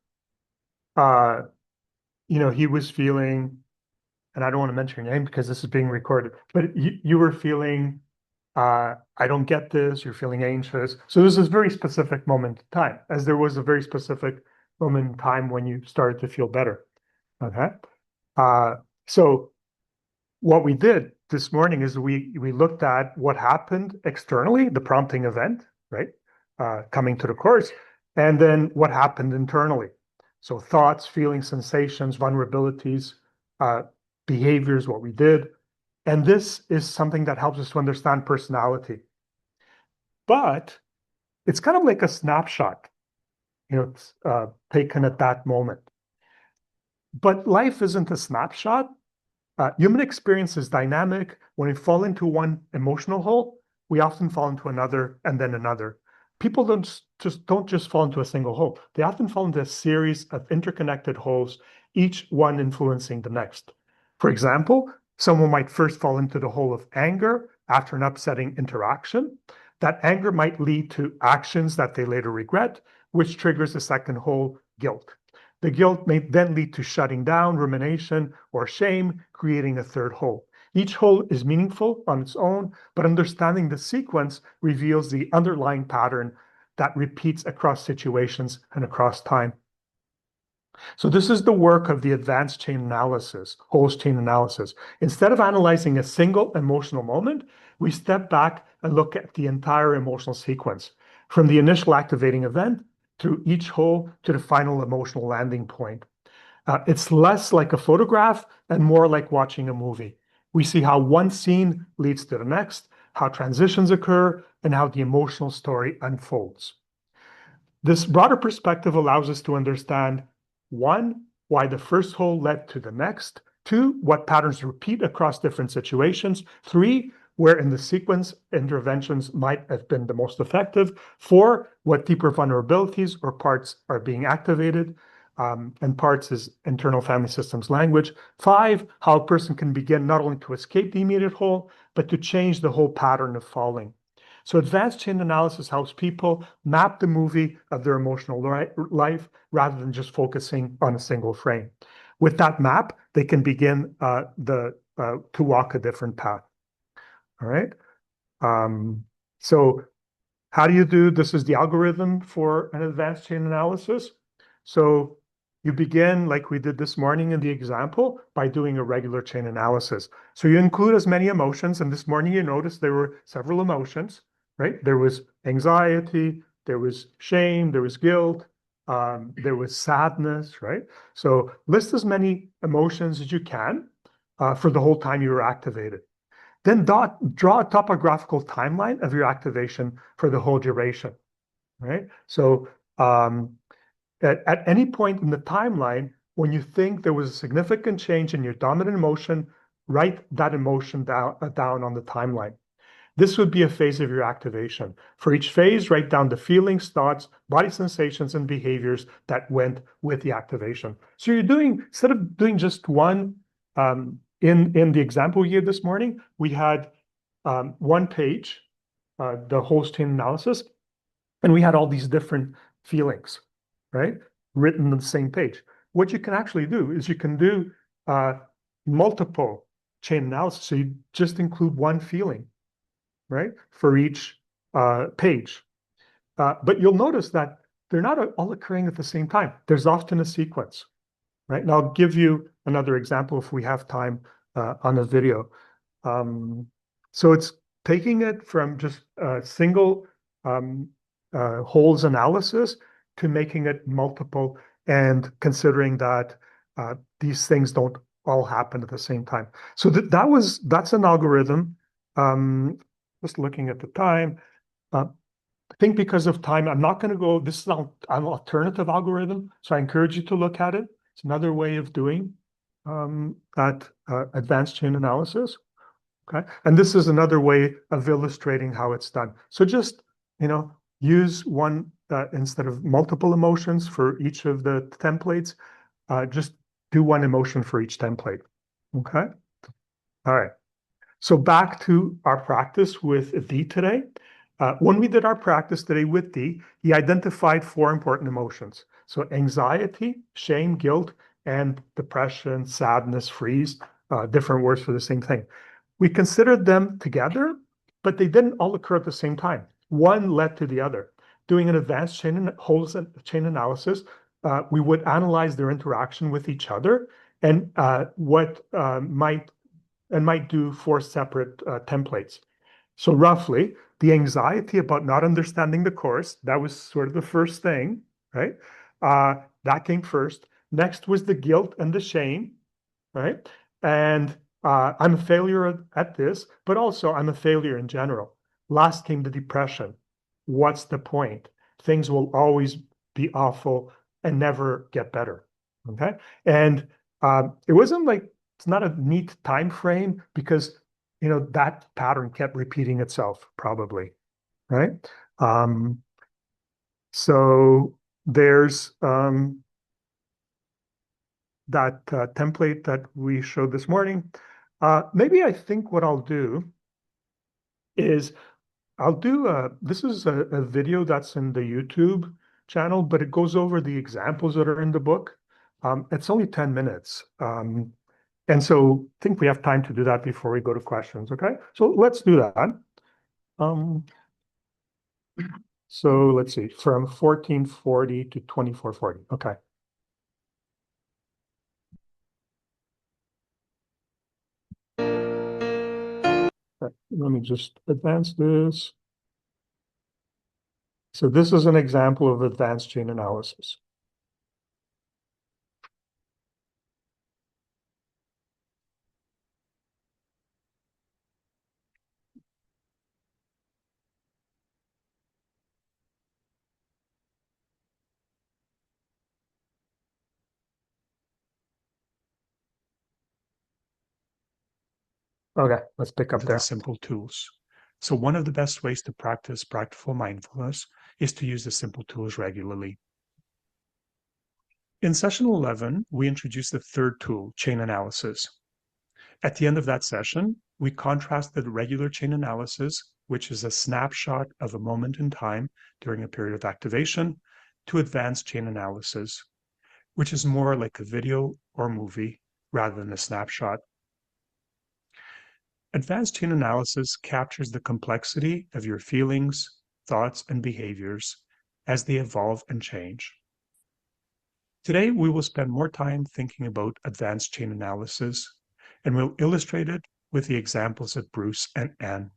he was feeling, and I don't want to mention your name because this is being recorded, but you were feeling, I don't get this, you're feeling anxious. So this is a very specific moment in time, as there was a very specific moment in time when you started to feel better. Okay. So what we did this morning is we looked at what happened externally, the prompting event, right? Coming to the course, and then what happened internally. So thoughts, feelings, sensations, vulnerabilities, behaviors, what we did. And this is something that helps us to understand personality. But it's kind of like a snapshot, it's taken at that moment. But life isn't a snapshot. Human experience is dynamic. When we fall into one emotional hole, we often fall into another and then another. People don't just fall into a single hole. They often fall into a series of interconnected holes, each one influencing the next. For example, someone might first fall into the hole of anger after an upsetting interaction. That anger might lead to actions that they later regret, which triggers the second hole, guilt. The guilt may then lead to shutting down, rumination, or shame, creating a third hole. Each hole is meaningful on its own, but understanding the sequence reveals the underlying pattern that repeats across situations and across time. So this is the work of the advanced chain analysis, holes chain analysis. Instead of analyzing a single emotional moment, we step back and look at the entire emotional sequence, from the initial activating event through each hole to the final emotional landing point. It's less like a photograph and more like watching a movie. We see how one scene leads to the next, how transitions occur, and how the emotional story unfolds. This broader perspective allows us to understand, 1, why the first hole led to the next, 2, what patterns repeat across different situations, 3, where in the sequence interventions might have been the most effective, 4, what deeper vulnerabilities or parts are being activated, and parts is internal family systems language, 5, how a person can begin not only to escape the immediate hole, but to change the whole pattern of falling. So advanced chain analysis helps people map the movie of their emotional life rather than just focusing on a single frame. With that map, they can begin to walk a different path. All right. So how do you do, this is the algorithm for an advanced chain analysis. So you begin, like we did this morning in the example, by doing a regular chain analysis. So you include as many emotions, and this morning you noticed there were several emotions, right? There was anxiety, there was shame, there was guilt, there was sadness, right? So list as many emotions as you can for the whole time you were activated. Then draw a topographical timeline of your activation for the whole duration, right? So at any point in the timeline, when you think there was a significant change in your dominant emotion, write that emotion down on the timeline. This would be a phase of your activation. For each phase, write down the feelings, thoughts, body sensations, and behaviors that went with the activation. So you're doing, instead of doing just one, in the example you gave this morning, we had one page, the whole chain analysis, and we had all these different feelings, right? Written on the same page. What you can actually do is you can do multiple chain analysis. So you just include one feeling, right, for each page. But you'll notice that they're not all occurring at the same time. There's often a sequence, right? And I'll give you another example if we have time on the video. So it's taking it from just a single holes analysis to making it multiple and considering that these things don't all happen at the same time. So that's an algorithm. Just looking at the time. I think because of time, I'm not going to go, this is an alternative algorithm, so I encourage you to look at it. It's another way of doing that advanced chain analysis. Okay, and this is another way of illustrating how it's done. So just, use one instead of multiple emotions for each of the templates, just do one emotion for each template. Okay, all right. So back to our practice with V today. When we did our practice today with Dee, he identified 4 important emotions. So anxiety, shame, guilt, and depression, sadness, freeze, different words for the same thing. We considered them together, but they didn't all occur at the same time. One led to the other. Doing an advanced chain analysis, we would analyze their interaction with each other and what might do 4 separate templates. So roughly, the anxiety about not understanding the course, that was sort of the first thing, right? That came first. Next was the guilt and the shame, right? And I'm a failure at this, but also I'm a failure in general. Last came the depression. What's the point? Things will always be awful and never get better, okay? And it wasn't like, it's not a neat time frame because that pattern kept repeating itself probably, right? So there's that template that we showed this morning. Maybe I think what I'll do is this is a video that's in the YouTube channel, but it goes over the examples that are in the book. It's only 10 minutes. And so I think we have time to do that before we go to questions, okay? So let's do that. So let's see, from 1440 to 2440, okay. Let me just advance this. So this is an example of advanced chain analysis. Okay, let's pick up there. Simple tools. So one of the best ways to practice practical mindfulness is to use the simple tools regularly. In session 11, we introduced the third tool, chain analysis. At the end of that session, we contrasted regular chain analysis, which is a snapshot of a moment in time during a period of activation, to advanced chain analysis, which is more like a video or movie rather than a snapshot. Advanced chain analysis captures the complexity of your feelings, thoughts, and behaviors as they evolve and change. Today, we will spend more time thinking about advanced chain analysis, and we'll illustrate it with the examples of Bruce and Anne.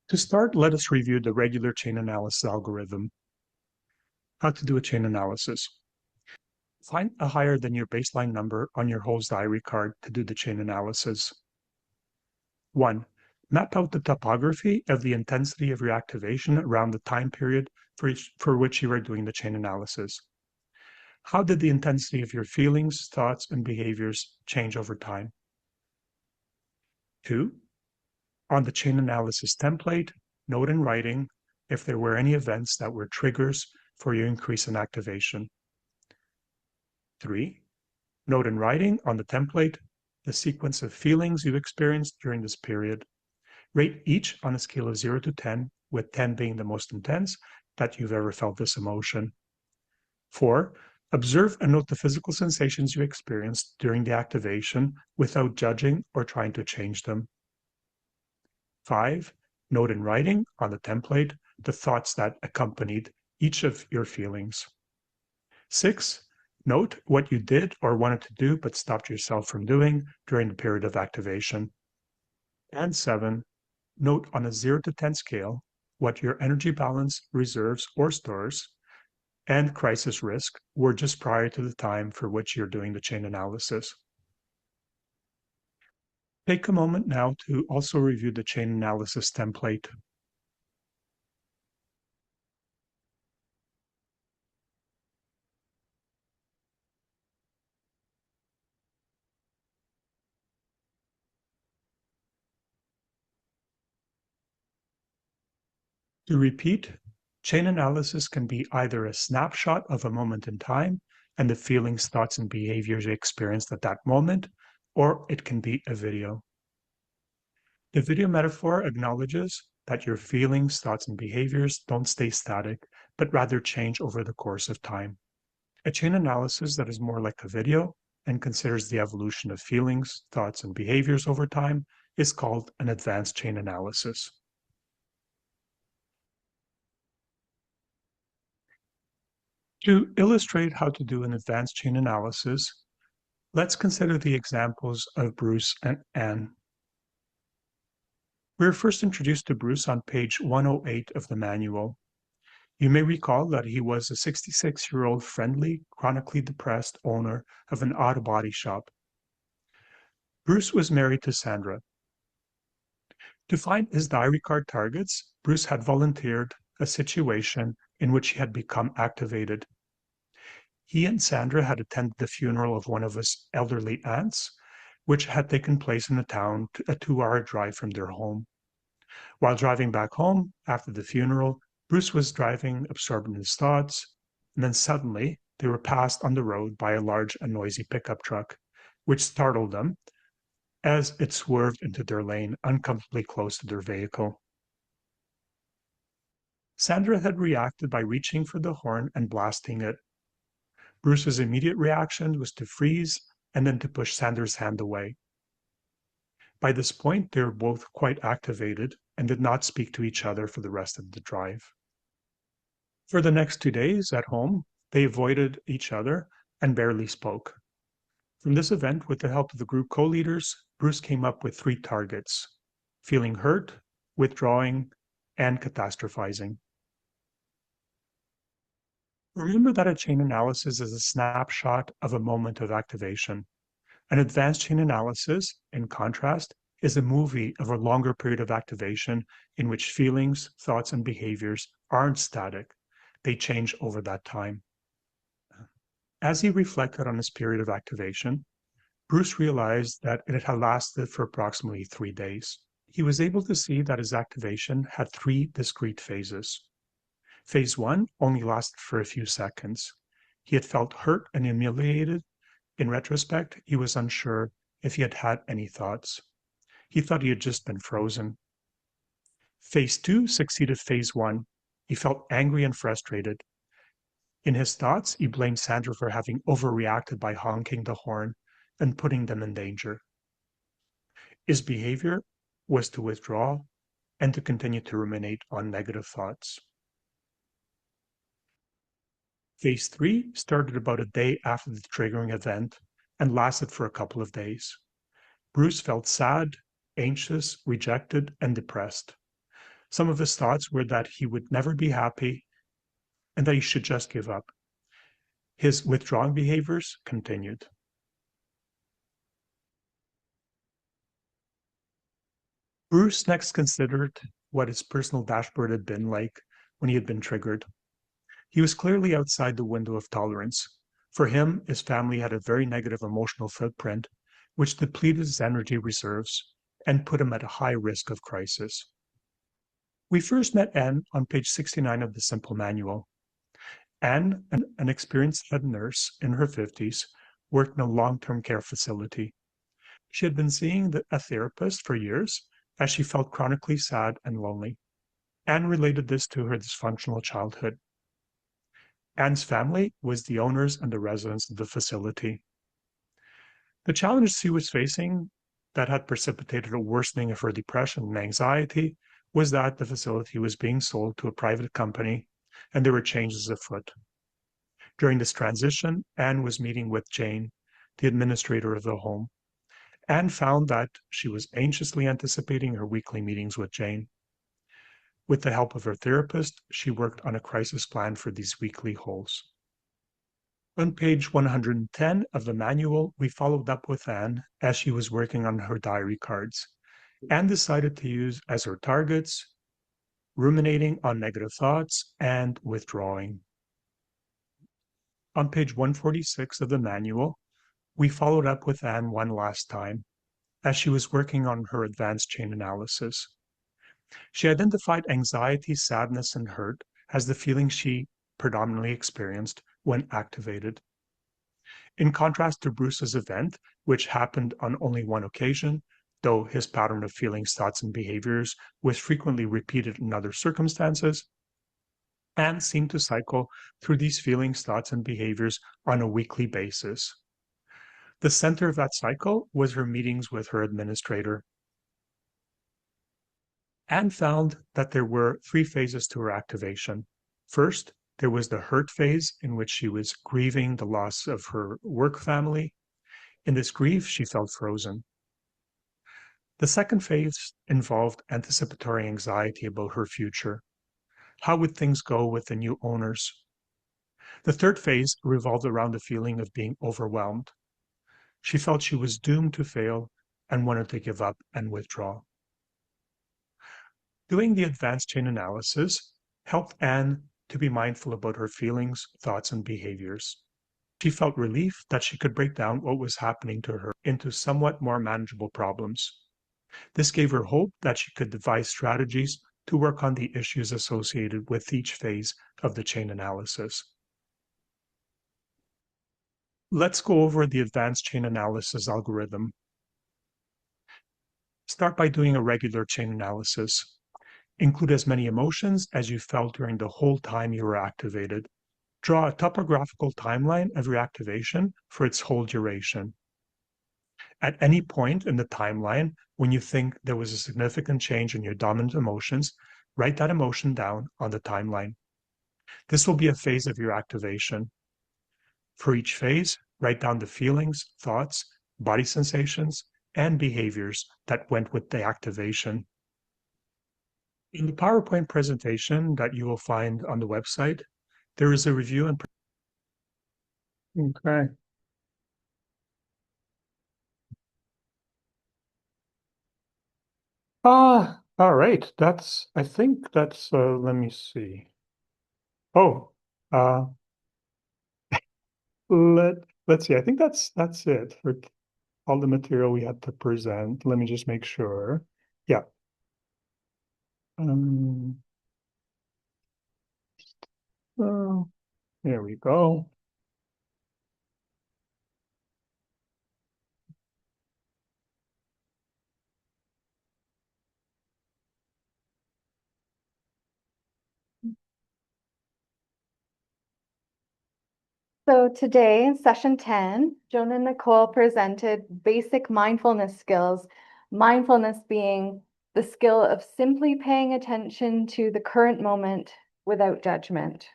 To start, let us review the regular chain analysis algorithm. How to do a chain analysis. Find a higher than your baseline number on your Hol's diary card to do the chain analysis. 1. Map out the topography of the intensity of your activation around the time period for which you are doing the chain analysis. How did the intensity of your feelings, thoughts, and behaviors change over time? 2. On the chain analysis template, note in writing if there were any events that were triggers for your increase in activation. 3. Note in writing on the template the sequence of feelings you experienced during this period. Rate each on a scale of 0 to 10, with 10 being the most intense that you've ever felt this emotion. 4. Observe and note the physical sensations you experienced during the activation without judging or trying to change them. 5. Note in writing on the template the thoughts that accompanied each of your feelings. 6. Note what you did or wanted to do but stopped yourself from doing during the period of activation. And 7. Note on a 0 to 10 scale what your energy balance, reserves, or stores and crisis risk were just prior to the time for which you're doing the chain analysis. Take a moment now to also review the chain analysis template. To repeat, chain analysis can be either a snapshot of a moment in time and the feelings, thoughts, and behaviors you experienced at that moment, or it can be a video. The video metaphor acknowledges that your feelings, thoughts, and behaviors don't stay static, but rather change over the course of time. A chain analysis that is more like a video and considers the evolution of feelings, thoughts, and behaviors over time is called an advanced chain analysis. To illustrate how to do an advanced chain analysis, let's consider the examples of Bruce and Anne. We were first introduced to Bruce on page 108 of the manual. You may recall that he was a 66-year-old friendly, chronically depressed owner of an auto body shop. Bruce was married to Sandra. To find his diary card targets, Bruce had volunteered a situation in which he had become activated. He and Sandra had attended the funeral of one of his elderly aunts, which had taken place in a town a 2-hour drive from their home. While driving back home after the funeral, Bruce was driving, absorbed in his thoughts, and then suddenly they were passed on the road by a large and noisy pickup truck, which startled them as it swerved into their lane uncomfortably close to their vehicle. Sandra had reacted by reaching for the horn and blasting it. Bruce's immediate reaction was to freeze and then to push Sandra's hand away. By this point, they were both quite activated and did not speak to each other for the rest of the drive. For the next 2 days at home, they avoided each other and barely spoke. From this event, with the help of the group co-leaders, Bruce came up with 3 targets: feeling hurt, withdrawing, and catastrophizing. Remember that a chain analysis is a snapshot of a moment of activation. An advanced chain analysis, in contrast, is a movie of a longer period of activation in which feelings, thoughts, and behaviors aren't static. They change over that time. As he reflected on his period of activation, Bruce realized that it had lasted for approximately 3 days. He was able to see that his activation had 3 discrete phases. Phase 1 only lasted for a few seconds. He had felt hurt and humiliated. In retrospect, he was unsure if he had had any thoughts. He thought he had just been frozen. Phase 2 succeeded Phase 1. He felt angry and frustrated. In his thoughts, he blamed Sandra for having overreacted by honking the horn and putting them in danger. His behavior was to withdraw and to continue to ruminate on negative thoughts. Phase 3 started about a day after the triggering event and lasted for a couple of days. Bruce felt sad, anxious, rejected, and depressed. Some of his thoughts were that he would never be happy and that he should just give up. His withdrawing behaviors continued. Bruce next considered what his personal dashboard had been like when he had been triggered. He was clearly outside the window of tolerance. For him, his family had a very negative emotional footprint, which depleted his energy reserves and put him at a high risk of crisis. We first met Anne on page 69 of the Simple Manual. Anne, an experienced head nurse in her 50s, worked in a long-term care facility. She had been seeing a therapist for years as she felt chronically sad and lonely. Anne related this to her dysfunctional childhood. Anne's family was the owners and the residents of the facility. The challenges she was facing that had precipitated a worsening of her depression and anxiety was that the facility was being sold to a private company and there were changes afoot. During this transition, Anne was meeting with Jane, the administrator of the home. Anne found that she was anxiously anticipating her weekly meetings with Jane. With the help of her therapist, she worked on a crisis plan for these weekly holds. On page 110 of the manual, we followed up with Anne as she was working on her diary cards. Anne decided to use as her targets ruminating on negative thoughts and withdrawing. On page 146 of the manual, we followed up with Anne one last time as she was working on her advanced chain analysis. She identified anxiety, sadness, and hurt as the feelings she predominantly experienced when activated. In contrast to Bruce's event, which happened on only one occasion, though his pattern of feelings, thoughts, and behaviors was frequently repeated in other circumstances, and seemed to cycle through these feelings, thoughts, and behaviors on a weekly basis. The center of that cycle was her meetings with her administrator. Anne found that there were 3 phases to her activation. First, there was the hurt phase in which she was grieving the loss of her work family. In this grief, she felt frozen. The second phase involved anticipatory anxiety about her future. How would things go with the new owners? The third phase revolved around the feeling of being overwhelmed. She felt she was doomed to fail and wanted to give up and withdraw. Doing the advanced chain analysis helped Anne to be mindful about her feelings, thoughts, and behaviors. She felt relief that she could break down what was happening to her into somewhat more manageable problems. This gave her hope that she could devise strategies to work on the issues associated with each phase of the chain analysis. Let's go over the advanced chain analysis algorithm. Start by doing a regular chain analysis. Include as many emotions as you felt during the whole time you were activated. Draw a topographical timeline of your activation for its whole duration. At any point in the timeline, when you think there was a significant change in your dominant emotions, write that emotion down on the timeline. This will be a phase of your activation. For each phase, write down the feelings, thoughts, body sensations, and behaviors that went with the activation. In the PowerPoint presentation that you will find on the website, there is a review and Okay. All right. I think that's, let me see. Oh, let's see. I think that's it for all the material we had to present. Let me just make sure. Yeah. Oh, there we go. So today, in session 10, Joan and Nicole presented basic mindfulness skills, mindfulness being the skill of simply paying attention to the current moment without judgment.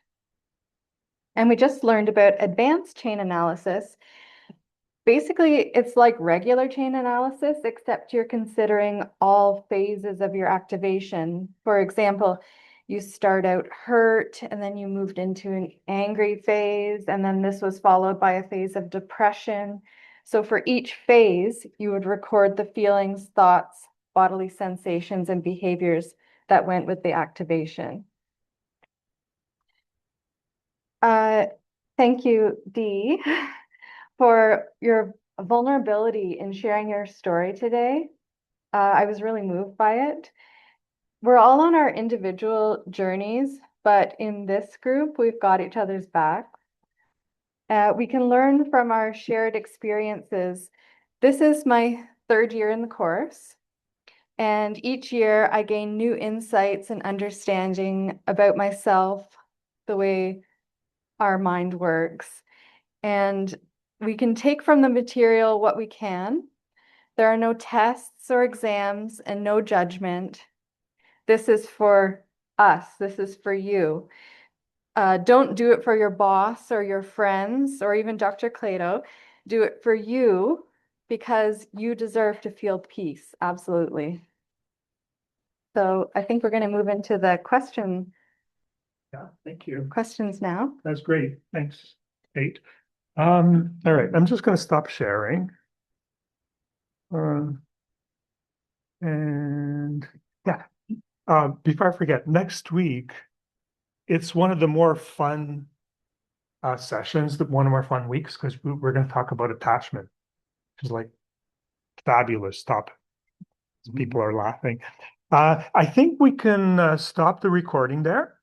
And we just learned about advanced chain analysis. Basically, it's like regular chain analysis, except you're considering all phases of your activation. For example, you start out hurt, and then you moved into an angry phase, and then this was followed by a phase of depression. So for each phase, you would record the feelings, thoughts, bodily sensations, and behaviors that went with the activation. Thank you, Dee, for your vulnerability in sharing your story today. I was really moved by it. We're all on our individual journeys, but in this group, we've got each other's back. We can learn from our shared experiences. This is my 3rd year in the course, and each year I gain new insights and understanding about myself, the way our mind works, and we can take from the material what we can. There are no tests or exams and no judgment. This is for us. This is for you. Don't do it for your boss or your friends or even Dr. Clado. Do it for you because you deserve to feel peace. Absolutely. So I think we're going to move into the Yeah, thank you. questions now. That's great. Thanks, Kate. All right, I'm just going to stop sharing. And yeah, before I forget, next week, it's one of the more fun sessions, one of our fun weeks, because we're going to talk about attachment, which is like fabulous topic. People are laughing. I think we can stop the recording there.